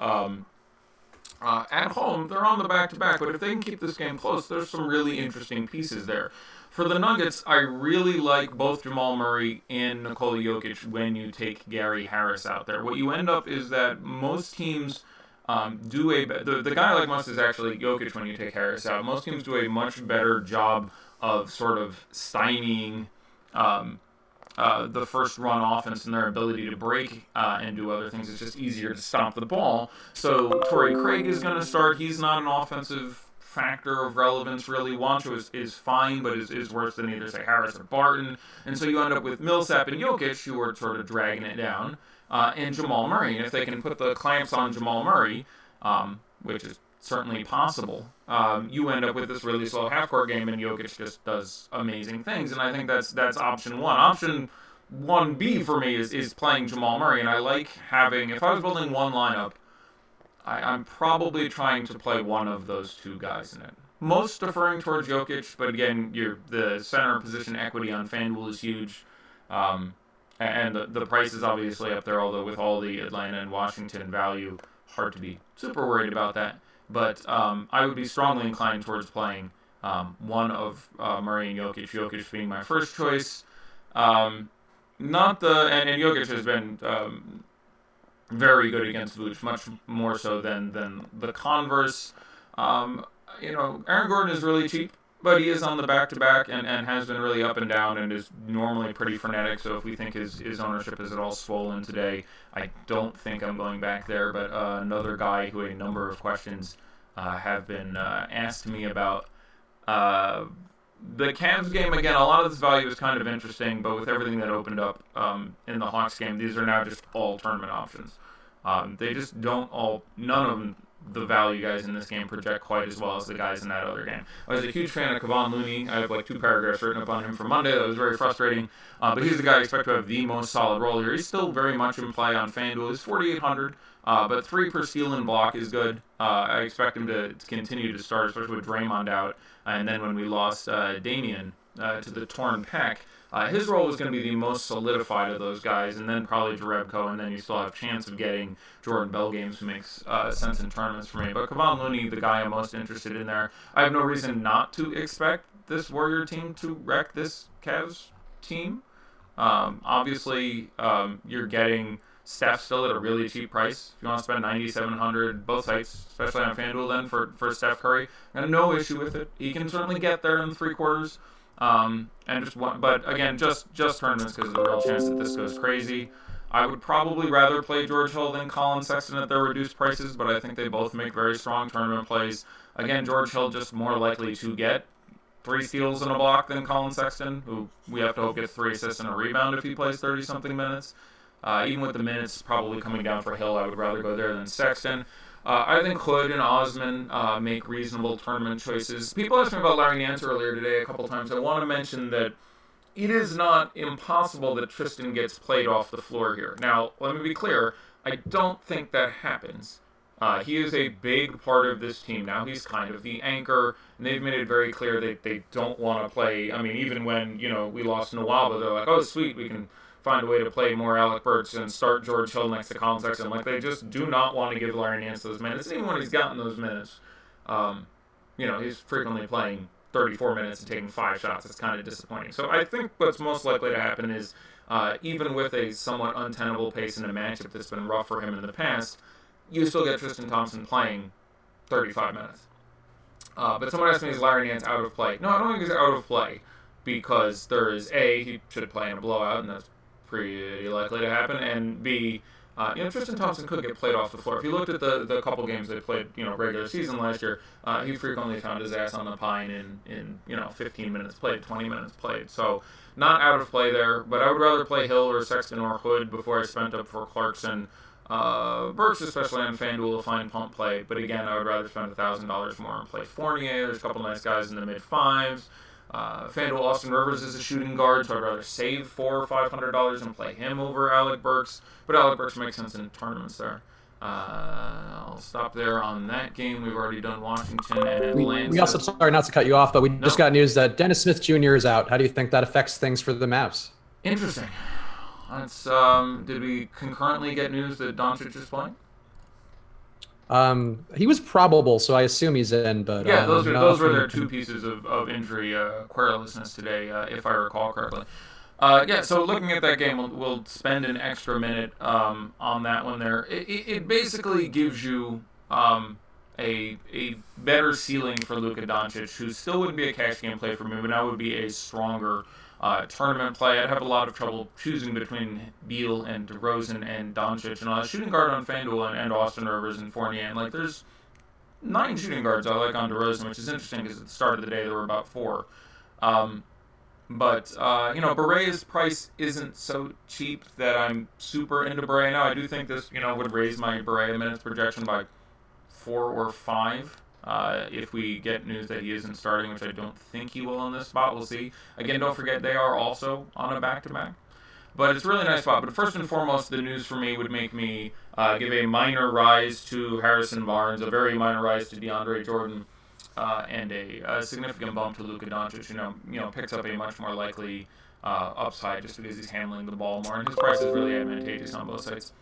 At home, they're on the back-to-back, but if they can keep this game close, there's some really interesting pieces there. For the Nuggets, I really like both Jamal Murray and Nikola Jokic when you take Gary Harris out there. What you end up is that most teams the guy I like most is actually Jokic when you take Harris out. Most teams do a much better job of sort of stymieing the first run offense and their ability to break and do other things. It's just easier to stop the ball. So Torrey Craig is going to start. He's not an offensive factor of relevance, really. Juancho is fine, but is worse than either, say, Harris or Barton. And so you end up with Millsap and Jokic, who are sort of dragging it down, and Jamal Murray. And if they can put the clamps on Jamal Murray, which is certainly possible, you end up with this really slow half-court game, and Jokic just does amazing things. And I think that's option one. Option 1B for me is playing Jamal Murray, and I like having, if I was building one lineup, I'm probably trying to play one of those two guys in it. Most deferring towards Jokic, but again, the center position equity on FanDuel is huge. And the price is obviously up there, although with all the Atlanta and Washington value, hard to be super worried about that. But I would be strongly inclined towards playing one of Murray and Jokic being my first choice. And Jokic has been very good against Vooch, much more so than the converse. Aaron Gordon is really cheap, but he is on the back-to-back and has been really up and down and is normally pretty frenetic. So if we think his ownership is at all swollen today, I don't think I'm going back there. But another guy who a number of questions have been asked me about. The Cavs game, again, a lot of this value is kind of interesting, but with everything that opened up in the Hawks game, these are now just all tournament options. They just none of them, the value guys in this game project quite as well as the guys in that other game. I was a huge fan of Kevon Looney. I have like 2 paragraphs written up on him for Monday. That was very frustrating. But he's the guy I expect to have the most solid role here. He's still very much in play on FanDuel. He's 4,800, but 3 per steal and block is good. I expect him to continue to start, especially with Draymond out. And then when we lost Damian to the torn pec, his role was going to be the most solidified of those guys, and then probably Jerebko, and then you still have a chance of getting Jordan Bell games, who makes sense in tournaments for me. But Kevon Looney, the guy I'm most interested in there, I have no reason not to expect this Warrior team to wreck this Cavs team. Obviously, you're getting Steph still at a really cheap price. If you want to spend $9,700, both sites, especially on FanDuel, then for Steph Curry, I have no issue with it. He can certainly get there in 3 quarters. But again, just tournaments because of the real chance that this goes crazy. I would probably rather play George Hill than Colin Sexton at their reduced prices, but I think they both make very strong tournament plays. Again, George Hill just more likely to get 3 steals and a block than Colin Sexton, who we have to hope gets 3 assists and a rebound if he plays 30-something minutes. Even with the minutes probably coming down for Hill, I would rather go there than Sexton. I think Hood and Osman make reasonable tournament choices. People asked me about Larry Nance earlier today a couple times. I want to mention that it is not impossible that Tristan gets played off the floor here. Now, let me be clear. I don't think that happens. He is a big part of this team now. He's kind of the anchor, and they've made it very clear that they don't want to play. I mean, even when, we lost Nwaba, they're like, oh, sweet, we can find a way to play more Alec Burks and start George Hill next to Colin Sexton. Like, they just do not want to give Larry Nance those minutes. And even when he's gotten those minutes, he's frequently playing 34 minutes and taking 5 shots. It's kind of disappointing. So I think what's most likely to happen is, even with a somewhat untenable pace in a matchup that's been rough for him in the past, you still get Tristan Thompson playing 35 minutes. But someone asked me, is Larry Nance out of play? No, I don't think he's out of play, because there is A, he should play in a blowout, and that's pretty likely to happen, and B, Tristan Thompson could get played off the floor. If you looked at the couple games they played, regular season last year, he frequently found his ass on the pine in 15 minutes played, 20 minutes played. So not out of play there, but I would rather play Hill or Sexton or Hood before I spent up for Clarkson. Burks, especially on FanDuel, will find pump play, but again, I would rather spend $1,000 more and play Fournier. There's a couple nice guys in the mid-5s. FanDuel Austin Rivers is a shooting guard, so I'd rather save $400 or $500 and play him over Alec Burks. But Alec Burks makes sense in tournaments there. I'll stop there on that game. We've already done Washington and Atlanta. We also, sorry not to cut you off, but we just got news that Dennis Smith Jr. is out. How do you think that affects things for the Mavs? Interesting. That's did we concurrently get news that Doncic is playing? He was probable, so I assume he's in, but Yeah, those were their two nothing. pieces of injury querulousness today, if I recall correctly. Yeah, so looking at that game, we'll spend an extra minute on that one there. It basically gives you a better ceiling for Luka Doncic, who still wouldn't be a cash game play for me, but now would be a stronger tournament play. I'd have a lot of trouble choosing between Beal and DeRozan and Doncic, and shooting guard on FanDuel and Austin Rivers and Fournier. And like, there's 9 shooting guards I like on DeRozan, which is interesting because at the start of the day there were about 4. But Beret's price isn't so cheap that I'm super into Beret now. I do think this, would raise my Beret minutes projection by 4 or 5 if we get news that he isn't starting, which I don't think he will in this spot. We'll see. Again, don't forget they are also on a back-to-back. But it's a really nice spot. But first and foremost, the news for me would make me give a minor rise to Harrison Barnes, a very minor rise to DeAndre Jordan, and a significant bump to Luka Doncic. Picks up a much more likely upside just because he's handling the ball more, and his price is really advantageous on both sides.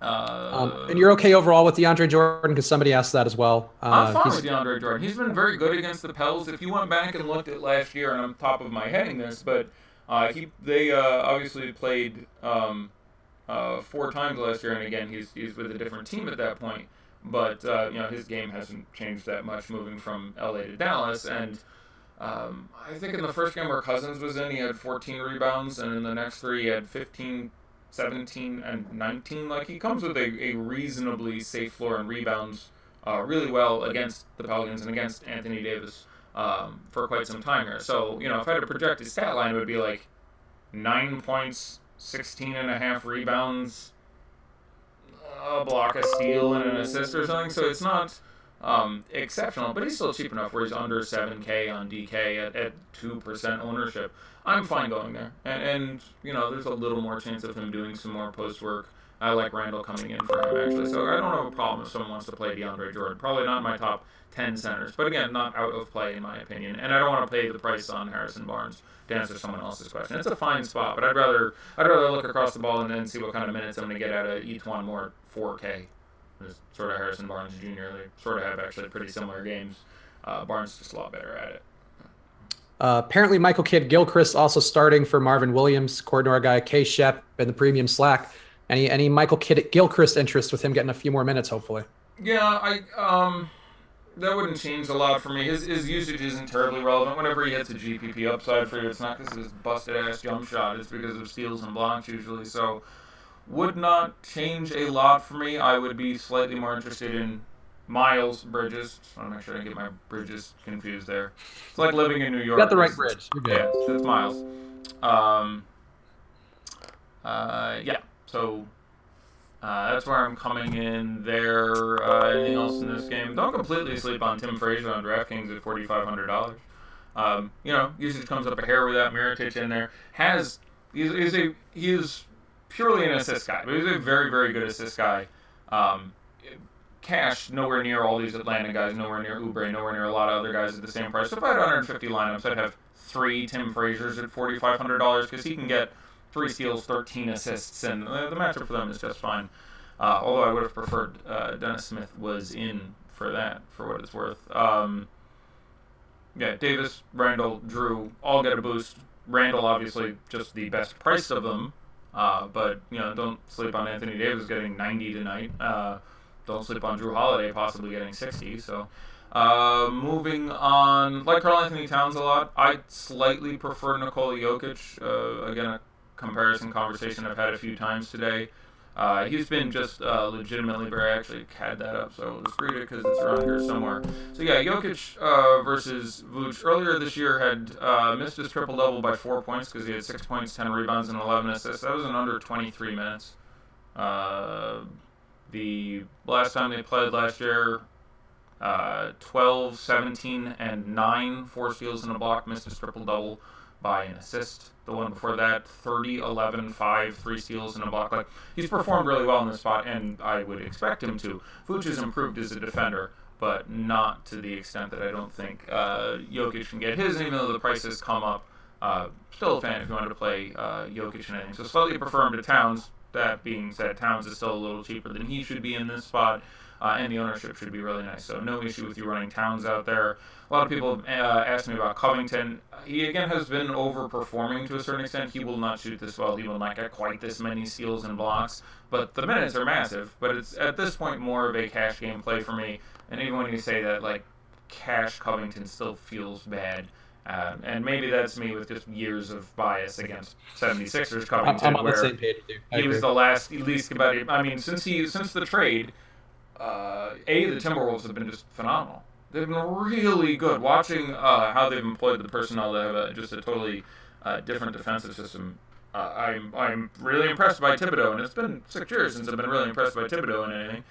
And you're okay overall with DeAndre Jordan, because somebody asked that as well. I'm fine with DeAndre Jordan. He's been very good against the Pels. If you went back and looked at last year, and I'm top of my heading this, but they obviously played 4 times last year, and again, he's with a different team at that point. But his game hasn't changed that much moving from LA to Dallas. And I think in the first game where Cousins was in, he had 14 rebounds, and in the next 3 he had 15, 17, and 19. Like, he comes with a reasonably safe floor and rebounds really well against the Pelicans and against Anthony Davis for quite some time here. So, if I had to project his stat line, it would be like 9 points, 16.5 rebounds, a block, a steal, and an assist or something. So it's not exceptional, but he's still cheap enough where he's under 7K on DK at 2% ownership. I'm fine going there. And there's a little more chance of him doing some more post work. I like Randle coming in for him, actually. So I don't have a problem if someone wants to play DeAndre Jordan. Probably not in my top 10 centers, but again, not out of play in my opinion. And I don't want to pay the price on Harrison Barnes to answer someone else's question. It's a fine spot, but I'd rather look across the ball and then see what kind of minutes I'm going to get out of each one more 4K. There's sort of Harrison Barnes Jr. They sort of have actually pretty similar games. Barnes is just a lot better at it. Apparently, Michael Kidd-Gilchrist also starting for Marvin Williams, according to our guy K Shep in the premium Slack. Any Michael Kidd-Gilchrist interest with him getting a few more minutes, hopefully? Yeah, that wouldn't change a lot for me. His usage isn't terribly relevant. Whenever he hits a GPP upside for you, it's not because of his busted-ass jump shot. It's because of steals and blocks usually. So would not change a lot for me. I would be slightly more interested in Miles Bridges. Just want to make sure I don't get my Bridges confused there. It's like living in New York. You got the right bridge. You're good. Yeah, it's Miles. Yeah. So that's where I'm coming in there. Anything else in this game? Don't completely sleep on Tim Frazier on DraftKings at $4,500. Usage comes up a hair with that. Mirotic in there. He is purely an assist guy, but he's a very, very good assist guy. Cash nowhere near all these Atlanta guys, nowhere near Oubre, nowhere near a lot of other guys at the same price. So if I had 150 lineups, I'd have 3 Tim Fraziers at $4,500 because he can get 3 steals, 13 assists, and the matchup for them is just fine. Although I would have preferred Dennis Smith was in for that, for what it's worth. Davis, Randle, Jrue all get a boost. Randle, obviously, just the best price of them. But don't sleep on Anthony Davis getting 90 tonight. Don't sleep on Jrue Holiday possibly getting 60. So moving on, like Karl Anthony Towns a lot. I slightly prefer Nikola Jokic. Again, a comparison conversation I've had a few times today. He's been just legitimately very. I actually had that up, so let's read it because it's around here somewhere. So yeah, Jokic versus Vooch earlier this year had missed his triple-double by 4 points because he had 6 points, 10 rebounds, and 11 assists. That was in under 23 minutes. The last time they played last year, 12, 17, and 9, 4 steals and a block, missed his triple-double by an assist. The one before that, 30, 11, 5, 3 steals and a block. Like, he's performed really well in this spot, and I would expect him to. Vooch has improved as a defender, but not to the extent that I don't think Jokic can get his, even though the prices come up. Still a fan if you wanted to play Jokic and anything. So slightly prefer him to Towns. That being said, Towns is still a little cheaper than he should be in this spot. and the ownership should be really nice. So no issue with you running Towns out there. A lot of people asked me about Covington. He, again, has been overperforming to a certain extent. He will not shoot this well. He will not get quite this many steals and blocks. But the minutes are massive. But it's, at this point, more of a cash game play for me. And even when you say that, like, cash Covington still feels bad. And maybe that's me with just years of bias against 76ers Covington, I'm on the where same page with you. he was the least competitive. I mean, since the trade, the Timberwolves have been just phenomenal. They've been really good. Watching how they've employed the personnel, they have just a totally different defensive system. I'm really impressed by Thibodeau, and it's been 6 years since I've been really impressed by Thibodeau in anything.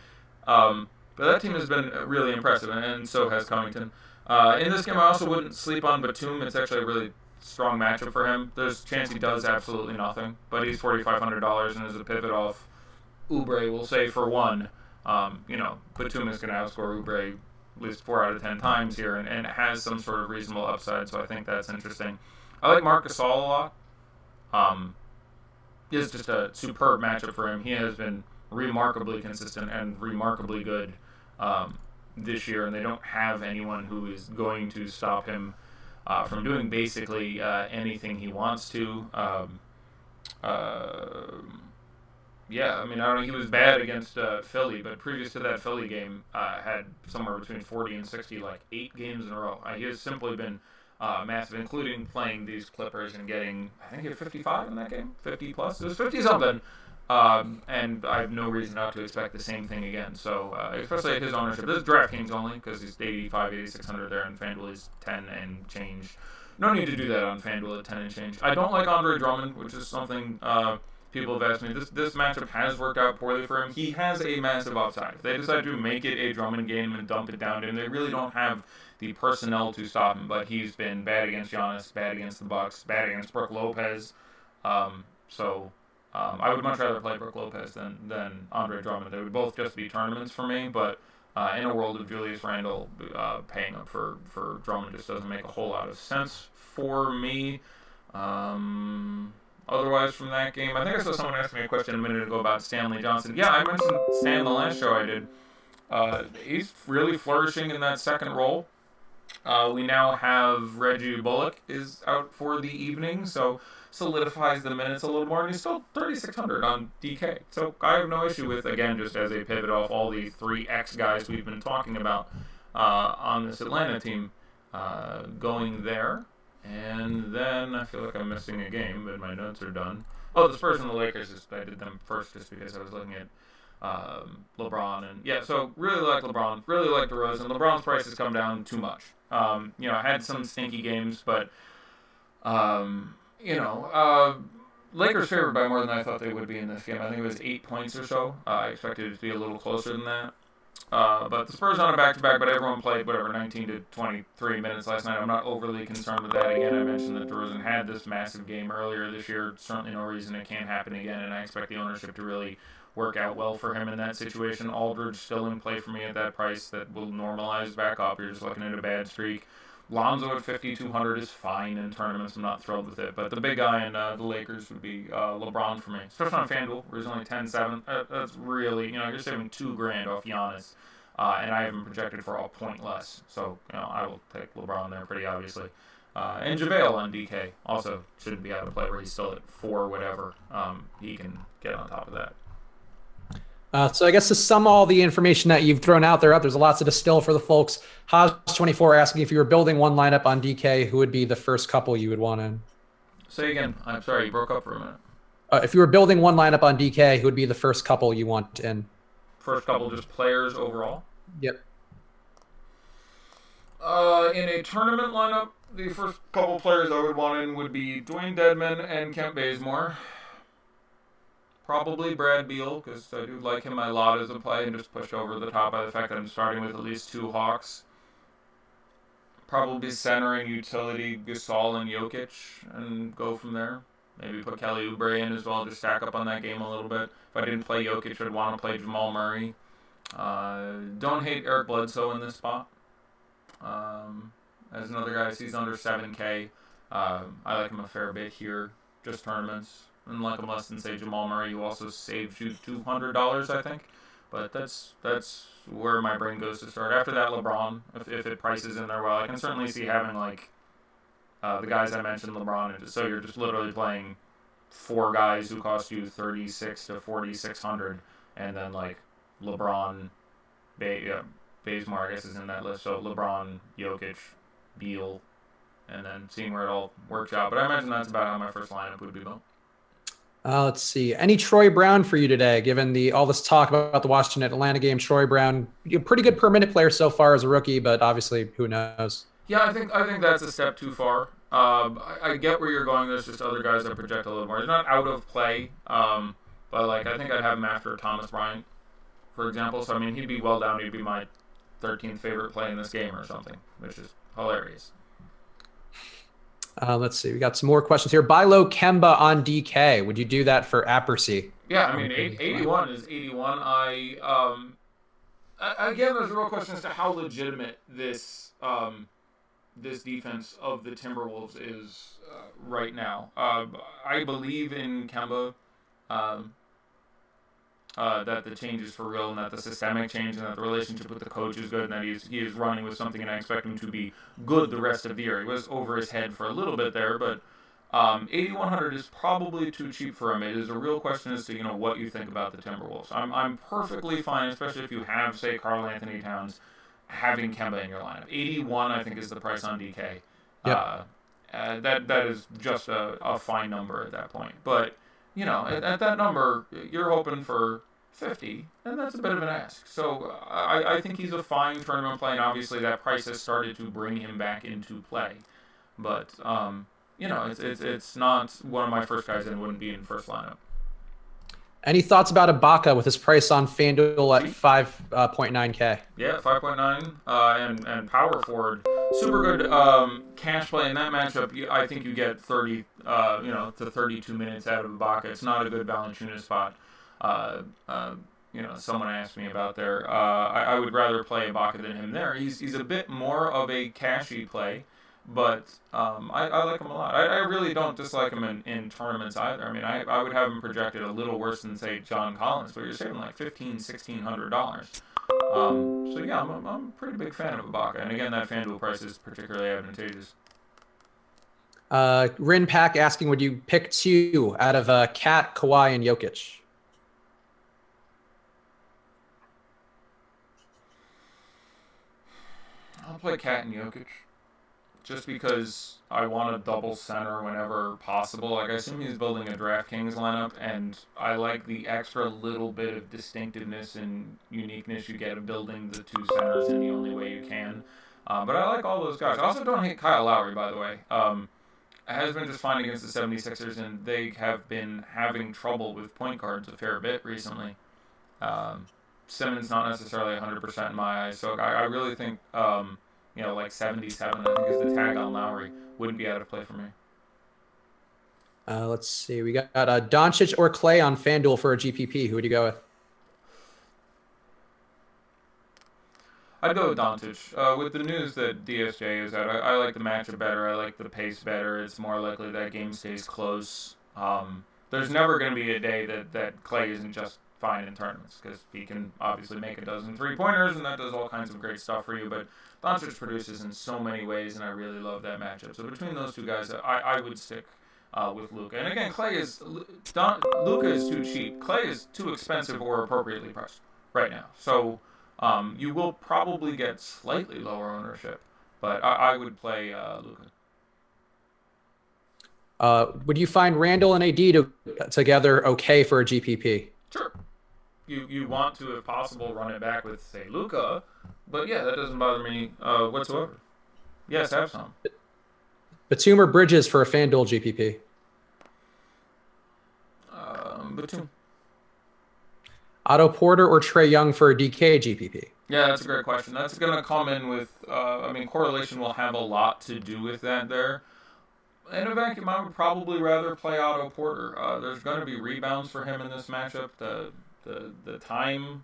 But that team has been really impressive, and so has Covington. In this game, I also wouldn't sleep on Batum. It's actually a really strong matchup for him. There's a chance he does absolutely nothing, but he's $4,500 and is a pivot off Oubre, we'll say, for one. Batum is going to outscore Oubre at least 4 out of 10 times here, and has some sort of reasonable upside, so I think that's interesting. I like Marc Gasol a lot. It's just a superb matchup for him. He has been remarkably consistent and remarkably good this year, and they don't have anyone who is going to stop him from doing basically anything he wants to. I mean, I don't know, he was bad against Philly, but previous to that Philly game, had somewhere between 40 and 60, like 8 games in a row. He has simply been massive, including playing these Clippers and getting, I think he had 55 in that game, 50 plus. It was 50-something. And I have no reason not to expect the same thing again. So, especially at his ownership. This is DraftKings only, because he's 8,600 there, and FanDuel is 10 and change. No need to do that on FanDuel at 10 and change. I don't like Andre Drummond, which is something people have asked me. This matchup has worked out poorly for him. He has a massive upside. If they decide to make it a Drummond game and dump it down to him, they really don't have the personnel to stop him. But he's been bad against Giannis, bad against the Bucks, bad against Brook Lopez. I would much rather play Brook Lopez than Andre Drummond. They would both just be tournaments for me, but in a world of Julius Randle, paying up for Drummond just doesn't make a whole lot of sense for me. Otherwise, from that game, I think I saw someone ask me a question a minute ago about Stanley Johnson. Yeah, I mentioned Stan the last show I did. He's really flourishing in that second role. We now have Reggie Bullock is out for the evening, so solidifies the minutes a little more, and he's still 3,600 on DK. So I have no issue with, again, just as a pivot off all the 3X guys we've been talking about on this Atlanta team, going there. And then I feel like I'm missing a game, but my notes are done. Oh, the Spurs and the Lakers, I did them first just because I was looking at LeBron. And yeah, so really like LeBron, really like DeRozan. LeBron's price has come down too much. I had some stinky games, but Lakers favored by more than I thought they would be in this game. I think it was 8 points or so. I expected it to be a little closer than that. But the Spurs on a back-to-back, but everyone played, 19 to 23 minutes last night. I'm not overly concerned with that. Again, I mentioned that DeRozan had this massive game earlier this year. Certainly no reason it can't happen again, and I expect the ownership to really work out well for him in that situation. Aldridge still in play for me at that price. That will normalize back up. You're just looking at a bad streak. Lonzo at 5,200 is fine in tournaments. I'm not thrilled with it. But the big guy in the Lakers would be LeBron for me, especially on FanDuel, where he's only 10-7. That's really, you're saving $2,000 off Giannis. And I have him projected for a point less. So, I will take LeBron there pretty obviously. And JaVale on DK also shouldn't be out of play where he's still at 4 whatever. He can get on top of that. So I guess to sum all the information that you've thrown out there's a lot to distill for the folks. Haas24 asking if you were building one lineup on DK, who would be the first couple you would want in? Say again. I'm sorry, you broke up for a minute. If you were building one lineup on DK, who would be the first couple you want in? First couple, just players overall? Yep. In a tournament lineup, the first couple players I would want in would be Dwayne Dedmon and Kent Bazemore. Probably Brad Beal, because I do like him a lot as a play, and just push over the top by the fact that I'm starting with at least 2 Hawks. Probably center and utility Gasol and Jokic, and go from there. Maybe put Kelly Oubre in as well, just stack up on that game a little bit. If I didn't play Jokic, I'd want to play Jamal Murray. Don't hate Eric Bledsoe in this spot. As another guy, he's under 7K. I like him a fair bit here, just tournaments. And like him less than, say, Jamal Murray, who also saved you $200, I think, But that's where my brain goes to start. After that, LeBron, if it prices in there well, I can certainly see having like the guys I mentioned, LeBron, and so you're just literally playing four guys who cost you 36 to 4600, and then like LeBron, Bazemore, I guess is in that list. So LeBron, Jokic, Beal, and then seeing where it all works out. But I imagine that's about how my first lineup would be built. Let's see. Any Troy Brown for you today, given all this talk about the Washington Atlanta game? Troy Brown, pretty good per minute player so far as a rookie, but obviously who knows? Yeah, I think that's a step too far. I get where you're going. There's just other guys that project a little more. He's not out of play, but like I think I'd have him after Thomas Bryant, for example. So I mean, he'd be well down. He'd be my 13th favorite play in this game or something, which is hilarious. Let's see. We got some more questions here. Buy low Kemba on DK. Would you do that for accuracy? Yeah, I mean, 81 is 81. Again, there's a real question as to how legitimate this this defense of the Timberwolves is right now. I believe in Kemba. That the change is for real, and that the systemic change, and that the relationship with the coach is good, and that he is running with something, and I expect him to be good the rest of the year. He was over his head for a little bit there, but 8,100 is probably too cheap for him. It is a real question as to what you think about the Timberwolves. I'm perfectly fine, especially if you have, say, Karl Anthony Towns, having Kemba in your lineup. 81, I think, is the price on DK. Yeah. That is just a fine number at that point, but. At that number, you're hoping for 50, and that's a bit of an ask. So I think he's a fine tournament play, and obviously that price has started to bring him back into play. But it's not one of my first guys, and wouldn't be in first lineup. Any thoughts about Ibaka with his price on FanDuel at 5.9K? Yeah, 5.9, and power forward, super good cash play in that matchup. I think you get 30, to 32 minutes out of Ibaka. It's not a good Valanciunas spot. Someone asked me about there. I would rather play Ibaka than him there. He's a bit more of a cashy play. But I like him a lot. I really don't dislike him in tournaments either. I mean, I would have him projected a little worse than, say, John Collins, but you're saving like $1,500, $1,600. So yeah, I'm a pretty big fan of Ibaka. And again, that FanDuel price is particularly advantageous. Rin Pack asking, would you pick two out of Kat, Kawhi, and Jokic? I'll play Kat and Jokic. Just because I want a double center whenever possible. Like, I assume he's building a DraftKings lineup, and I like the extra little bit of distinctiveness and uniqueness you get of building the two centers in the only way you can. But I like all those guys. I also don't hate Kyle Lowry, by the way. Has been just fine against the 76ers, and they have been having trouble with point guards a fair bit recently. Simmons not necessarily 100% in my eyes, so I really think... like 77, I think is the tag on Lowry. Wouldn't be out of play for me. Let's see. We got Doncic or Clay on FanDuel for a GPP. Who would you go with? I'd go with Doncic. With the news that DSJ is out, I like the matchup better. I like the pace better. It's more likely that game stays close. There's never going to be a day that Clay isn't just fine in tournaments, because he can obviously make a dozen three-pointers, and that does all kinds of great stuff for you, but Doncic produces in so many ways, and I really love that matchup. So between those two guys, I would stick with Luka. And again, Luka is too cheap. Clay is too expensive or appropriately priced right now. So you will probably get slightly lower ownership, but I would play Luka. Would you find Randle and AD together okay for a GPP? Sure. You want to, if possible, run it back with, say, Luka, but yeah, that doesn't bother me whatsoever. Yes, have some. Batum or Bridges for a FanDuel GPP? Batum. Otto Porter or Trae Young for a DK GPP? Yeah, that's a great question. That's going to come in with, correlation will have a lot to do with that there. In a vacuum, I would probably rather play Otto Porter. There's going to be rebounds for him in this matchup. The time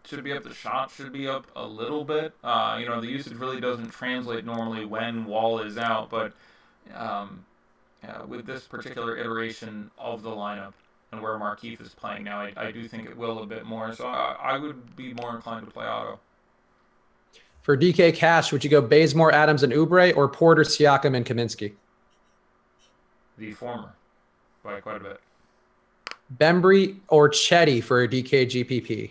should be up. The shot should be up a little bit. The usage really doesn't translate normally when Wall is out, but with this particular iteration of the lineup, and where Markieff is playing now, I do think it will a bit more. So I would be more inclined to play Otto. For DK Cash, would you go Bazemore, Adams, and Oubre, or Porter, Siakam, and Kaminsky? The former, by quite a bit. Bembry or Chetty for a DK GPP?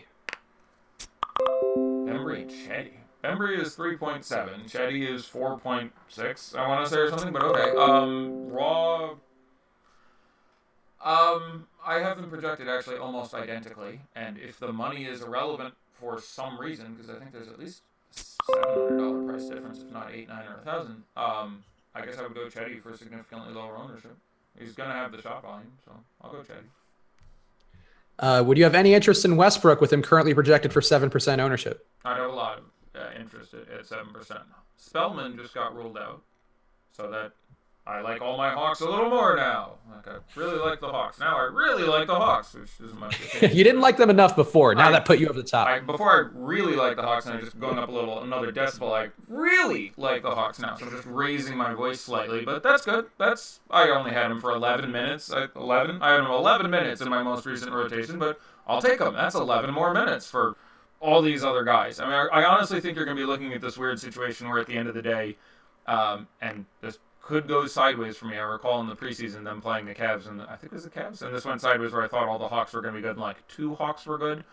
Bembry, Chetty. Bembry is 3.7. Chetty is 4.6. I want to say or something, but okay. Raw. I have them projected actually almost identically, and if the money is irrelevant for some reason, because I think there's at least $700 price difference, if not 8, 9, or 1,000. I guess I would go Chetty for significantly lower ownership. He's gonna have the shot volume, so I'll go Chetty. Would you have any interest in Westbrook with him currently projected for 7% ownership? I have a lot of interest at 7%. Spellman just got ruled out, so that I like all my Hawks a little more now. Like I really like the Hawks. Now I really like the Hawks, which isn't much. You didn't like them enough before. Now that put you over the top. Before I really like the Hawks, and I'm just going up another decibel. I really like the Hawks now, so I'm just raising my voice slightly. But that's good. I only had him for 11 minutes. 11. I had him 11 minutes in my most recent rotation, but I'll take them. That's 11 more minutes for all these other guys. I mean, I honestly think you're going to be looking at this weird situation where at the end of the day, and this could go sideways for me. I recall in the preseason them playing the Cavs, and I think it was the Cavs, and this went sideways where I thought all the Hawks were going to be good, and like 2 Hawks were good.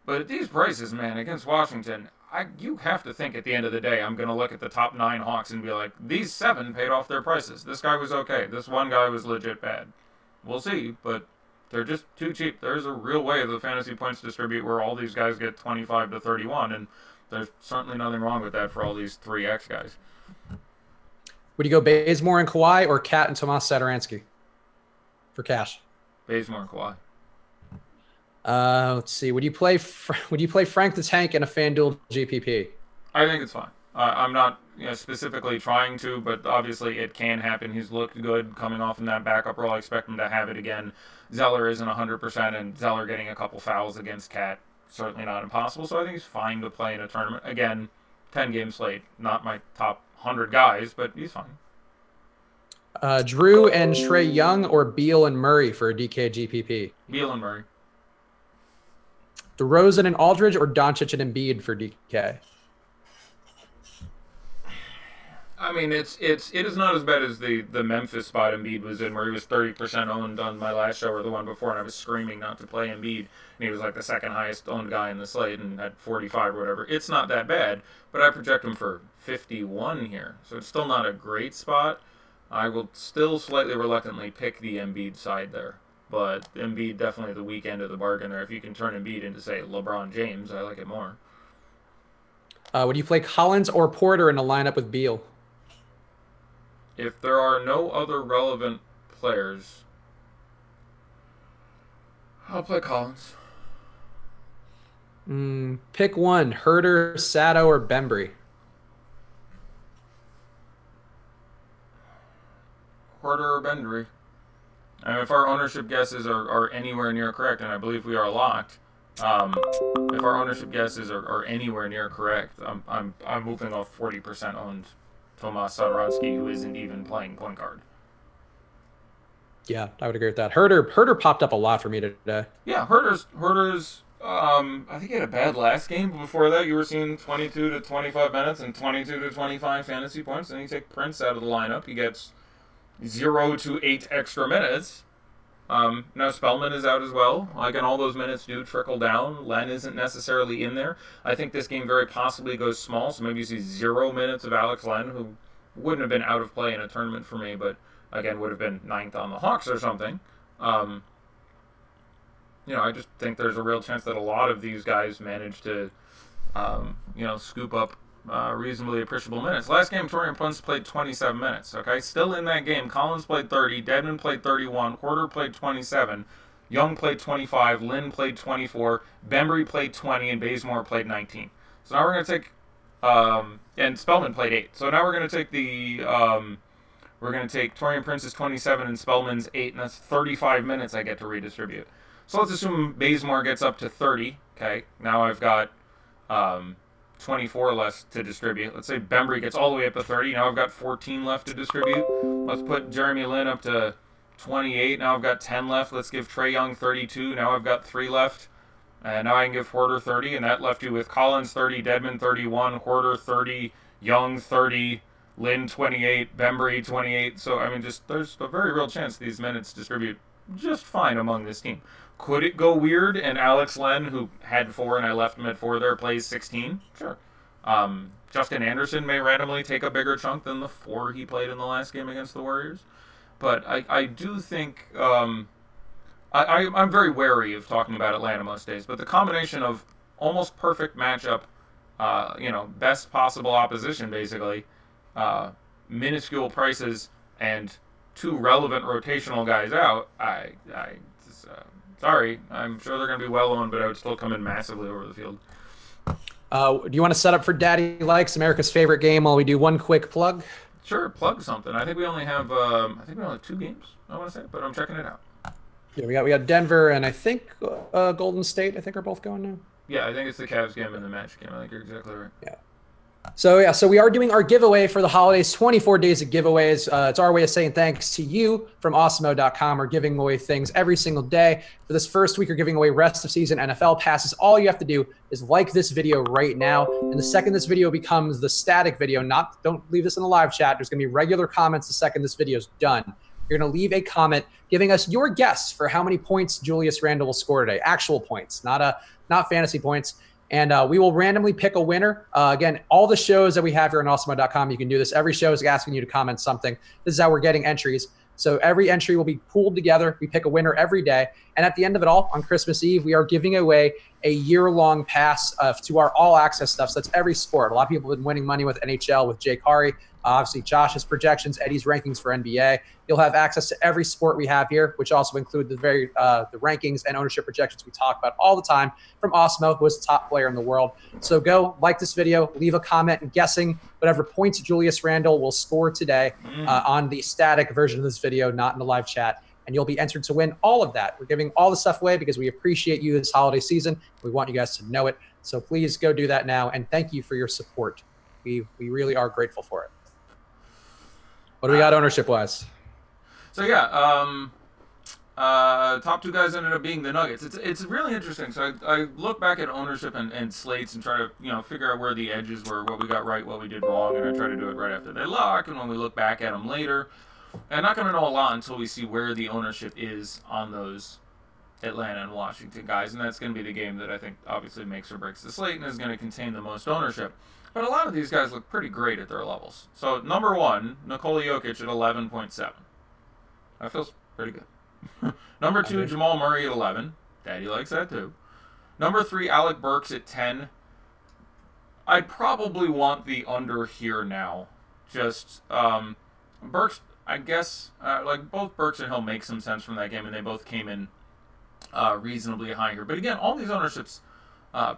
But at these prices, man, against Washington, you have to think at the end of the day, I'm going to look at the top 9 Hawks and be like, these 7 paid off their prices. This guy was okay. This one guy was legit bad. We'll see, but they're just too cheap. There's a real way the fantasy points distribute where all these guys get 25 to 31, and there's certainly nothing wrong with that for all these 3X guys. Would you go Bazemore and Kawhi or Cat and Tomas Satoransky for cash? Bazemore and Kawhi. Let's see. Would you play Frank the Tank in a FanDuel GPP? I think it's fine. I'm not specifically trying to, but obviously it can happen. He's looked good coming off in that backup role. I expect him to have it again. Zeller isn't 100%, and Zeller getting a couple fouls against Cat, certainly not impossible. So I think he's fine to play in a tournament. Again, 10-game slate, not my top 100 guys, but he's fine. Jrue and Trae Young or Beal and Murray for a DK GPP? Beal and Murray. DeRozan and Aldridge or Doncic and Embiid for DK? I mean, it is not as bad as the Memphis spot Embiid was in, where he was 30% owned on my last show or the one before, and I was screaming not to play Embiid, and he was like the second highest owned guy in the slate and had 45 or whatever. It's not that bad, but I project him for 51 here, so it's still not a great spot. I will still slightly reluctantly pick the Embiid side there, but Embiid definitely the weak end of the bargain there. If you can turn Embiid into, say, LeBron James, I like it more. Would you play Collins or Porter in a lineup with Beal? If there are no other relevant players, I'll play Collins. Pick one: Herter, Sato, or Bembry. Herter or Bembry. And if our ownership guesses are anywhere near correct, and I believe we are locked, if our ownership guesses are anywhere near correct, I'm moving off 40% owned Tomas Satoransky, who isn't even playing point guard. Yeah, I would agree with that. Herter popped up a lot for me today. Yeah, Herter's. I think he had a bad last game, but before that, you were seeing 22 to 25 minutes and 22 to 25 fantasy points. And you take Prince out of the lineup, he gets 0 to 8 extra minutes. Now Spellman is out as well. Again, all those minutes do trickle down. Len isn't necessarily in there. I think this game very possibly goes small, so maybe you see 0 minutes of Alex Len, who wouldn't have been out of play in a tournament for me, but again would have been 9th on the Hawks or something. I just think there's a real chance that a lot of these guys manage to, scoop up reasonably appreciable minutes. Last game, Torian Prince played 27 minutes. Okay, still in that game, Collins played 30, Dedmon played 31, Porter played 27, Young played 25, Lynn played 24, Bembry played 20, and Bazemore played 19. So now we're going to take, and Spellman played 8. So now we're going to take Torian Prince's 27 and Spellman's 8, and that's 35 minutes I get to redistribute. So let's assume Bazemore gets up to 30. Okay, now I've got 24 less to distribute. Let's say Bembry gets all the way up to 30. Now I've got 14 left to distribute. Let's put Jeremy Lin up to 28. Now I've got 10 left. Let's give Trae Young 32. Now I've got 3 left. And now I can give Hoarder 30, and that left you with Collins 30, Dedmon 31, Hoarder 30, Young 30, Lynn 28, Bembry 28. So, I mean, there's a very real chance these minutes distribute just fine among this team. Could it go weird and Alex Len, who had 4 and I left him at 4 there, plays 16? Sure. Justin Anderson may randomly take a bigger chunk than the 4 he played in the last game against the Warriors. But I do think... I'm very wary of talking about Atlanta most days, but the combination of almost perfect matchup, best possible opposition, basically, minuscule prices, and 2 relevant rotational guys out, sorry, I'm sure they're going to be well owned, but I would still come in massively over the field. Do you want to set up for Daddy Likes, America's favorite game, while we do one quick plug? Sure, plug something. I think we only have 2 games, I want to say, but I'm checking it out. Yeah, we got Denver and I think Golden State. I think are both going now. Yeah, I think it's the Cavs game and the Magic game. I think you're exactly right. Yeah. So we are doing our giveaway for the holidays. 24 days of giveaways. It's our way of saying thanks to you from Awesemo.com. We're giving away things every single day. For this first week, we're giving away rest of season NFL passes. All you have to do is like this video right now. And the second this video becomes the static video, don't leave this in the live chat. There's going to be regular comments the second this video is done. You're going to leave a comment giving us your guess for how many points Julius Randle will score today. Actual points, not fantasy points. And we will randomly pick a winner. Again, all the shows that we have here on Awesemo.com, you can do this. Every show is asking you to comment something. This is how we're getting entries. So every entry will be pooled together. We pick a winner every day. And at the end of it all, on Christmas Eve, we are giving away a year-long pass to our all-access stuff. So that's every sport. A lot of people have been winning money with NHL, with Jake Hari. Obviously, Josh's projections, Eddie's rankings for NBA. You'll have access to every sport we have here, which also include the rankings and ownership projections we talk about all the time from Awesemo, who is the top player in the world. So go like this video, leave a comment, and guessing whatever points Julius Randle will score today on the static version of this video, not in the live chat. And you'll be entered to win all of that. We're giving all the stuff away because we appreciate you this holiday season. We want you guys to know it. So please go do that now. And thank you for your support. We really are grateful for it. What do we got ownership-wise? So yeah, top 2 guys ended up being the Nuggets. It's really interesting. So I look back at ownership and slates and try to figure out where the edges were, what we got right, what we did wrong, and I try to do it right after they lock. And when we look back at them later, I'm not going to know a lot until we see where the ownership is on those Atlanta and Washington guys, and that's going to be the game that I think obviously makes or breaks the slate and is going to contain the most ownership. But a lot of these guys look pretty great at their levels. So number 1, Nikola Jokic at 11.7. That feels pretty good. Number 2, Jamal Murray at 11. Daddy likes that too. Number 3, Alec Burks at 10. I'd probably want the under here now. Just Burks, I guess, both Burks and Hill make some sense from that game, and they both came in reasonably high here. But again, all these ownerships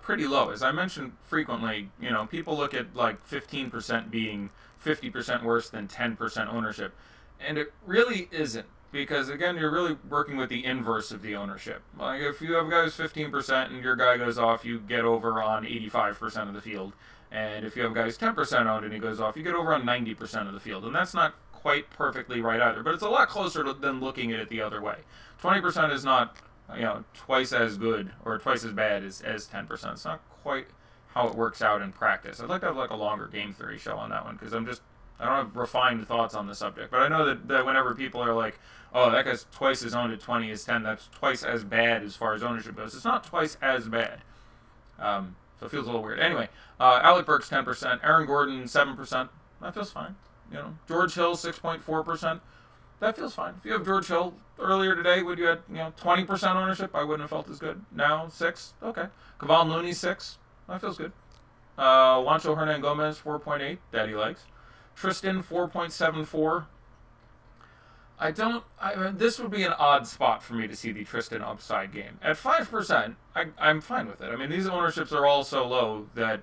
pretty low. As I mentioned frequently, people look at like 15% being 50% worse than 10% ownership. And it really isn't, because again, you're really working with the inverse of the ownership. Like if you have guys 15% and your guy goes off, you get over on 85% of the field. And if you have guys 10% owned and he goes off, you get over on 90% of the field. And that's not quite perfectly right either, but it's a lot closer than looking at it the other way. 20% is not twice as good or twice as bad as 10%. It's not quite how it works out in practice. I'd like to have like a longer game theory show on that one, because I don't have refined thoughts on the subject. But I know that whenever people are like, oh, that guy's twice as owned at 20 as 10, that's twice as bad as far as ownership goes. It's not twice as bad. So it feels a little weird. Anyway, Alec Burks 10%, Aaron Gordon 7%. That feels fine. George Hill 6.4%. That feels fine. If you have George Hill earlier today, would you have 20% ownership? I wouldn't have felt as good. Now 6, okay. Kevon Looney 6, that feels good. Juancho Hernan Gomez 4.8, Daddy likes. Tristan 4.74. This would be an odd spot for me to see the Tristan upside game. At 5%, I'm fine with it. I mean, these ownerships are all so low that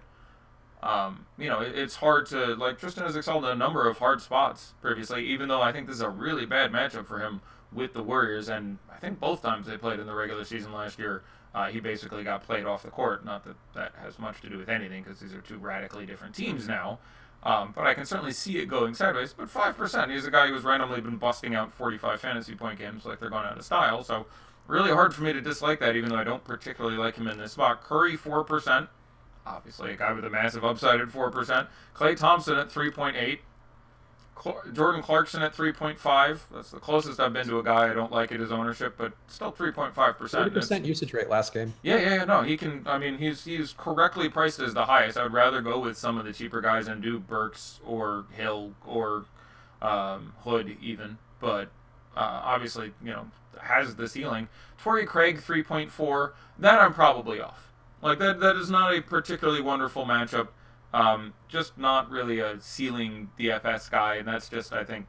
it's hard to, Tristan has excelled in a number of hard spots previously, even though I think this is a really bad matchup for him with the Warriors, and I think both times they played in the regular season last year, He basically got played off the court. Not that that has much to do with anything, because these are two radically different teams now. But I can certainly see it going sideways. But 5%, he's a guy who's randomly been busting out 45 fantasy point games like they're going out of style. So really hard for me to dislike that, even though I don't particularly like him in this spot. Curry, 4%. Obviously, a guy with a massive upside at 4%. Klay Thompson at 3.8. Jordan Clarkson at 3.5. That's the closest I've been to a guy I don't like at his ownership, but still 3.5%. 30% usage rate last game. Yeah. No, he can. I mean, he's correctly priced as the highest. I would rather go with some of the cheaper guys and do Burks or Hill or Hood even, but obviously, has the ceiling. Torrey Craig 3.4. That I'm probably off. Like that is not a particularly wonderful matchup. Just not really a ceiling DFS guy, and that's just, I think,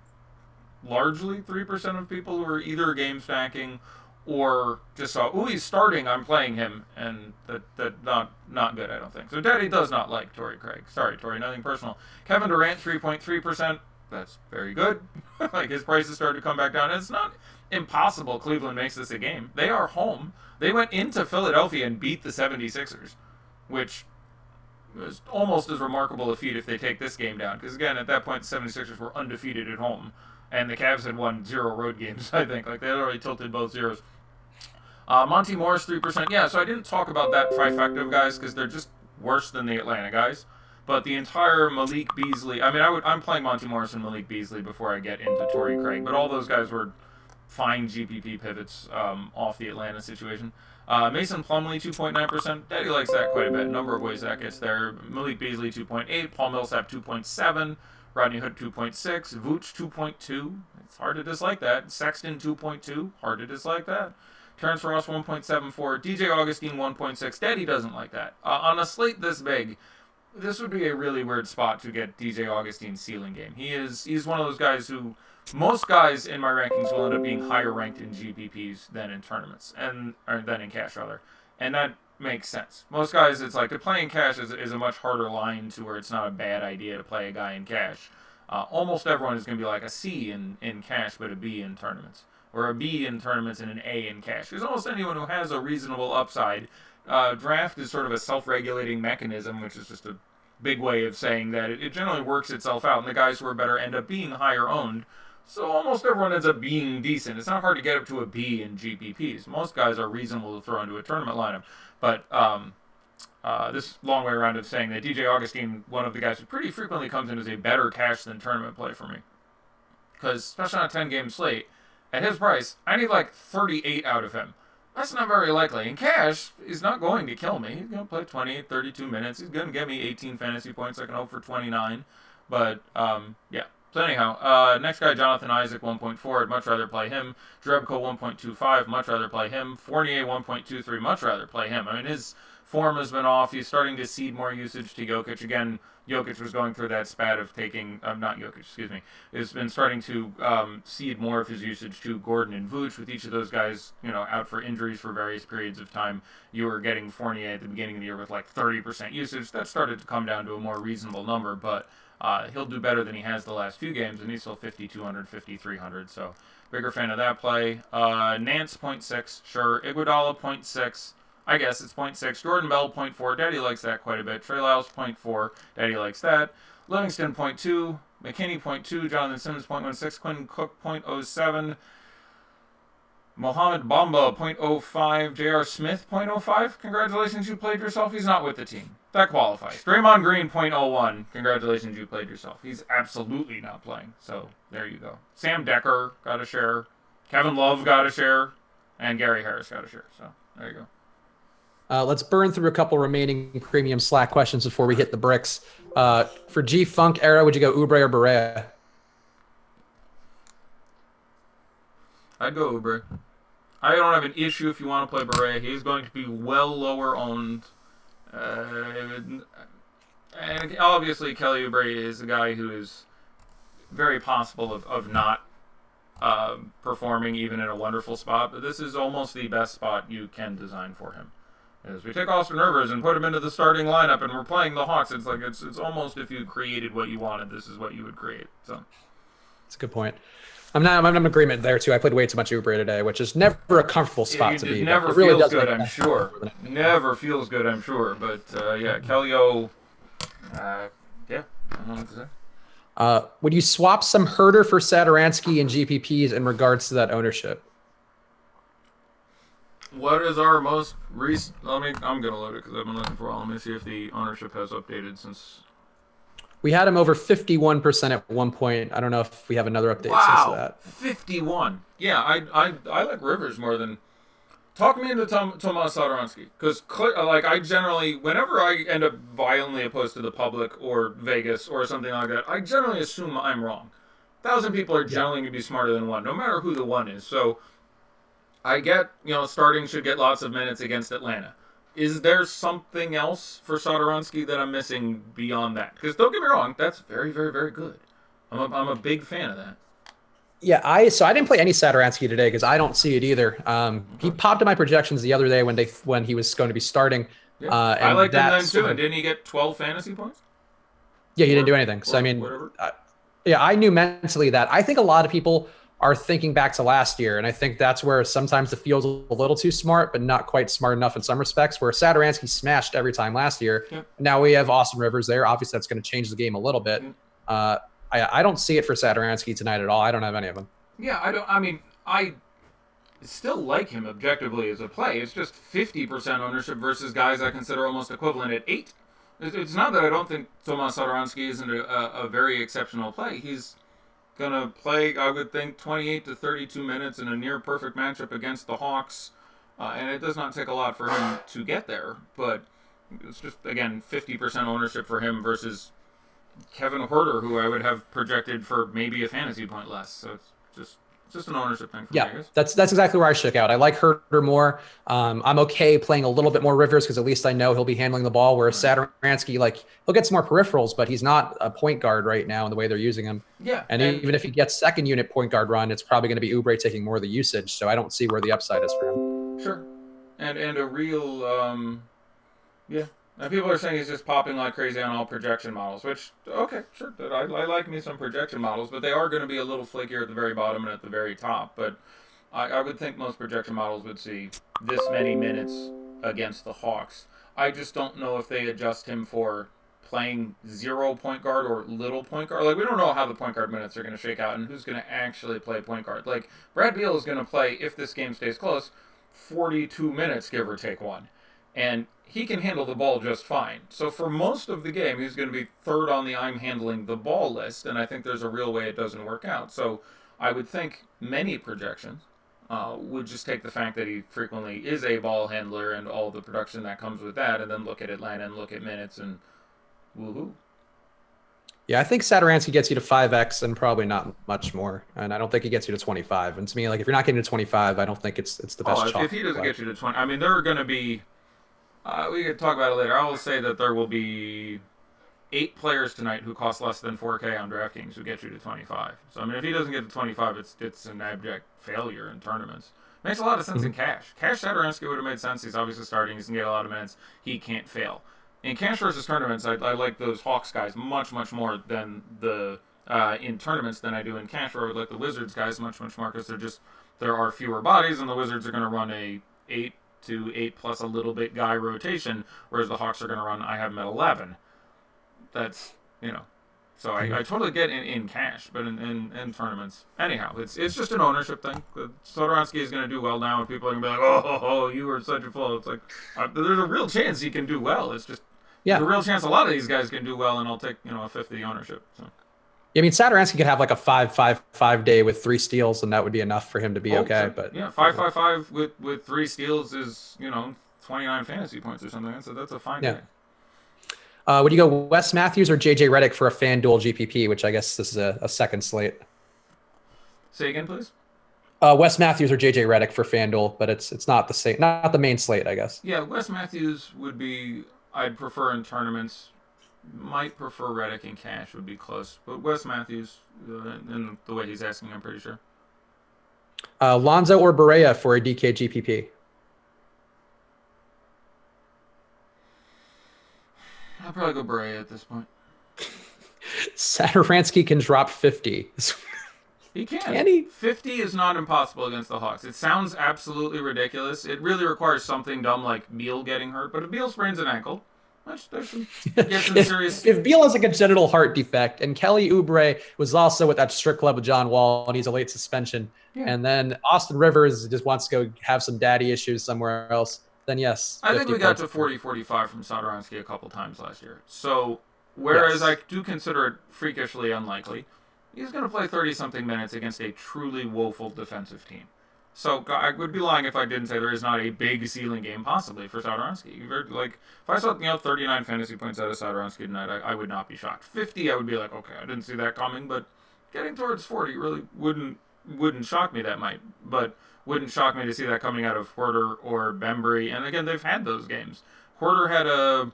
largely 3% of people who are either game stacking or just saw, ooh, he's starting, I'm playing him, and that not good, I don't think. So Daddy does not like Torrey Craig. Sorry, Torrey, nothing personal. Kevin Durant, 3.3%. That's very good. Like, his prices started to come back down. It's not impossible Cleveland makes this a game. They are home. They went into Philadelphia and beat the 76ers, which was almost as remarkable a feat if they take this game down. Because, again, at that point, the 76ers were undefeated at home. And the Cavs had won 0 road games, I think. Like, they had already tilted both zeros. Monty Morris, 3%. Yeah, so I didn't talk about that trifecta of guys because they're just worse than the Atlanta guys. But the entire Malik Beasley... I mean, I'm playing Monty Morris and Malik Beasley before I get into Torrey Craig. But all those guys were fine GPP pivots off the Atlanta situation. Mason Plumlee, 2.9%. Daddy likes that quite a bit. A number of ways that gets there. Malik Beasley, 2.8. Paul Millsap, 2.7. Rodney Hood, 2.6. Vooch, 2.2. It's hard to dislike that. Sexton, 2.2. Hard to dislike that. Terrence Ross, 1.74. DJ Augustine, 1.6. Daddy doesn't like that. On a slate this big, this would be a really weird spot to get DJ Augustine's ceiling game. He's one of those guys who... Most guys in my rankings will end up being higher ranked in GPPs than in tournaments, or than in cash, rather. And that makes sense. Most guys, it's like playing cash is a much harder line to where it's not a bad idea to play a guy in cash. Almost everyone is going to be like a C in cash, but a B in tournaments. Or a B in tournaments and an A in cash. Because almost anyone who has a reasonable upside, draft is sort of a self-regulating mechanism, which is just a big way of saying that it generally works itself out, and the guys who are better end up being higher owned. So almost everyone ends up being decent. It's not hard to get up to a B in GPPs. Most guys are reasonable to throw into a tournament lineup. But this long way around of saying that DJ Augustine, one of the guys who pretty frequently comes in as a better cash than tournament play for me. Because, especially on a 10-game slate, at his price, I need like 38 out of him. That's not very likely. In cash, he's not going to kill me. He's going to play 20, 32 minutes. He's going to get me 18 fantasy points. I can hope for 29. But, yeah. So anyhow, next guy, Jonathan Isaac, 1.4. I'd much rather play him. Drebko, 1.25. Much rather play him. Fournier, 1.23. Much rather play him. I mean, his form has been off. He's starting to cede more usage to Jokic. Again, Jokic was going through that spat of taking... not Jokic, excuse me. Has been starting to cede more of his usage to Gordon and Vooch. With each of those guys, out for injuries for various periods of time. You were getting Fournier at the beginning of the year with like 30% usage. That started to come down to a more reasonable number, but... he'll do better than he has the last few games, and he's still 5,200, 5,300, so bigger fan of that play. Nance, 0.6, sure. Iguodala, 0.6. I guess it's 0.6. Jordan Bell, 0.4. Daddy likes that quite a bit. Trey Lyles, 0.4. Daddy likes that. Livingston, 0.2. McKinney, 0.2. Jonathan Simmons, 0.16. Quinn Cook, 0.07. Mohamed Bamba, 0.05. J.R. Smith, 0.05. Congratulations, you played yourself. He's not with the team. That qualifies. Draymond Green, 0.01. Congratulations, you played yourself. He's absolutely not playing. So, there you go. Sam Decker got a share. Kevin Love got a share. And Gary Harris got a share. So, there you go. Let's burn through a couple remaining premium Slack questions before we hit the bricks. For G-Funk era, would you go Oubre or Barea? I'd go Oubre. I don't have an issue if you want to play Barea. He's going to be well lower owned. And obviously Kelly Oubre is a guy who is very possible of not performing even in a wonderful spot, but this is almost the best spot you can design for him. As we take Austin Rivers and put him into the starting lineup and we're playing the Hawks, it's like it's almost if you created what you wanted, this is what you would create. So that's a good point. I'm in agreement there too. I played way too much Oubre today, which is never a comfortable spot to be. It never It really feels does good, make I'm sense. sure. Never feels good, I'm sure. But yeah, Kellyo, yeah, I don't know what to say. Would you swap some Herder for Satoransky and GPPs in regards to that ownership? What is our most recent? I'm gonna load it because I've been looking for a while. Let me see if the ownership has updated since. We had him over 51% at one point. I don't know if we have another update since Wow, that. 51. Yeah, I like Rivers more than. Talk me into Tomas Satoransky because like I generally, whenever I end up violently opposed to the public or Vegas or something like that, I generally assume I'm wrong. 1,000 people are generally going to be smarter than one, no matter who the one is. So I get, starting should get lots of minutes against Atlanta. Is there something else for Satoransky that I'm missing beyond that? Because don't get me wrong, that's very, very, very good. I'm a big fan of that. Yeah, I didn't play any Satoransky today because I don't see it either. He popped in my projections the other day when he was going to be starting. Yeah, I liked him then too. Sort And of, didn't he get 12 fantasy points? yeah, he didn't do anything. So I mean, Whatever. yeah, I knew mentally that. I think a lot of people are thinking back to last year, and I think that's where sometimes the field's a little too smart, but not quite smart enough in some respects. Where Satoransky smashed every time last year. Yep. Now we have Austin Rivers there. Obviously, that's going to change the game a little bit. Yep. I don't see it for Satoransky tonight at all. I don't have any of them. Yeah, I still like him objectively as a play. It's just 50% ownership versus guys I consider almost equivalent at 8. It's not that I don't think Tomas Satoransky isn't a very exceptional play. He's going to play, I would think, 28 to 32 minutes in a near-perfect matchup against the Hawks, and it does not take a lot for him to get there. But it's just, again, 50% ownership for him versus Kevin Huerter, who I would have projected for maybe a fantasy point less. So it's just an ownership thing for me, I guess. That's exactly where I shook out. I like Herter more. I'm okay playing a little bit more Rivers because at least I know he'll be handling the ball. Whereas Satoransky, he'll get some more peripherals, but he's not a point guard right now in the way they're using him. Yeah. And even if he gets second unit point guard run, it's probably going to be Oubre taking more of the usage. So I don't see where the upside is for him. Sure. And a real, yeah. Now people are saying he's just popping like crazy on all projection models, which, okay, sure. I like me some projection models, but they are going to be a little flakier at the very bottom and at the very top. But I would think most projection models would see this many minutes against the Hawks. I just don't know if they adjust him for playing 0 point guard or little point guard. Like, we don't know how the point guard minutes are going to shake out and who's going to actually play point guard. Like, Brad Beal is going to play, if this game stays close, 42 minutes, give or take one. And he can handle the ball just fine. So for most of the game, he's going to be third on the I'm handling the ball list, and I think there's a real way it doesn't work out. So I would think many projections would just take the fact that he frequently is a ball handler and all the production that comes with that, and then look at Atlanta and look at minutes and woohoo. Yeah, I think Satoransky gets you to 5x and probably not much more. And I don't think he gets you to 25. And to me, if you're not getting to 25, I don't think it's the best If he doesn't get you to 20, there are going to be... we could talk about it later. I will say that there will be 8 players tonight who cost less than 4K on DraftKings who get you to 25. So, if he doesn't get to 25, it's an abject failure in tournaments. Makes a lot of sense in cash. Cash Satoransky would have made sense. He's obviously starting. He's going to get a lot of minutes. He can't fail. In cash versus tournaments, I like those Hawks guys much, much more than in tournaments than I do in cash, where I would like the Wizards guys much, much more because there are fewer bodies, and the Wizards are going to run a 8 to 8 plus a little bit guy rotation, whereas the Hawks are going to run, I have them at 11. That's, so I totally get in cash, but in tournaments. Anyhow, it's just an ownership thing. Satoransky is going to do well now, and people are going to be like, oh, you were such a fool. It's like, there's a real chance he can do well. It's just, there's a real chance a lot of these guys can do well, and I'll take, a fifth of the ownership. So. Yeah, Satoransky could have like a 5-5-5 day with 3 steals, and that would be enough for him to be okay. Sure. But yeah, 5-5-5 with 3 steals is 29 fantasy points or something. So that's a fine day. Would you go Wes Matthews or JJ Redick for a FanDuel GPP, which I guess this is a second slate? Say again, please. Wes Matthews or JJ Redick for FanDuel, but it's not the main slate, I guess. Yeah, Wes Matthews would be. I'd prefer in tournaments. Might prefer Redick in cash, would be close. But Wes Matthews, in the way he's asking, I'm pretty sure. Lonzo or Barea for a DK GPP? I'll probably go Barea at this point. Satoransky can drop 50. He can. Can he? 50 is not impossible against the Hawks. It sounds absolutely ridiculous. It really requires something dumb like Beal getting hurt. But if Beal sprains an ankle, there's some serious. If Beal has a congenital heart defect, and Kelly Oubre was also with that strip club with John Wall, and he's a late suspension, and then Austin Rivers just wants to go have some daddy issues somewhere else, then yes. I think we got to 40-45 from Satoransky a couple times last year. So whereas I do consider it freakishly unlikely, he's going to play 30-something minutes against a truly woeful defensive team. So I would be lying if I didn't say there is not a big ceiling game possibly for Satoransky. Like if I saw 39 fantasy points out of Satoransky tonight, I would not be shocked. 50, I would be like, okay, I didn't see that coming. But getting towards 40 really wouldn't shock me. But wouldn't shock me to see that coming out of Huerter or Bembry. And again, they've had those games. Huerter had a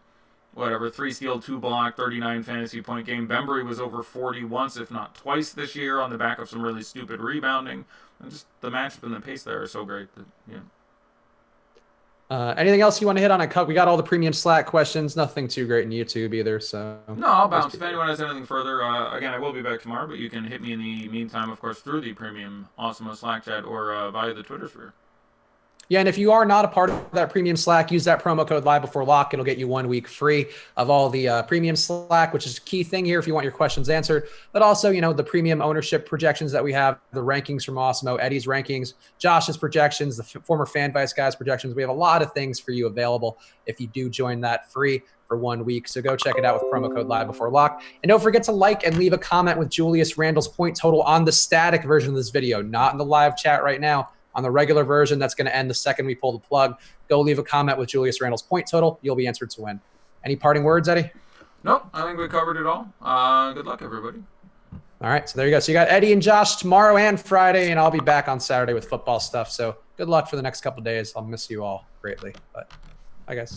3 steal, 2 block, 39 fantasy point game. Bembry was over 40 once, if not twice this year on the back of some really stupid rebounding. And just the matchup and the pace there are so great that, anything else you want to hit on? We got all the premium Slack questions. Nothing too great in YouTube either. So no, I'll bounce. If anyone has anything further, again, I will be back tomorrow, but you can hit me in the meantime, of course, through the premium Awesemo Slack chat or via the Twitter sphere. Yeah, and if you are not a part of that premium Slack, use that promo code live before lock. It'll get you 1 week free of all the premium Slack, which is a key thing here if you want your questions answered. But also, the premium ownership projections that we have, the rankings from Awesemo, Eddie's rankings, Josh's projections, the former Fan Vice guys' projections. We have a lot of things for you available if you do join that free for 1 week. So go check it out with promo code live before lock. And don't forget to like and leave a comment with Julius Randle's point total on the static version of this video, not in the live chat right now. On the regular version, that's going to end the second we pull the plug. Go leave a comment with Julius Randle's point total. You'll be answered to win. Any parting words, Eddie? Nope, I think we covered it all. Good luck, everybody. All right, so there you go. So you got Eddie and Josh tomorrow and Friday, and I'll be back on Saturday with football stuff. So good luck for the next couple of days. I'll miss you all greatly. But bye, guys.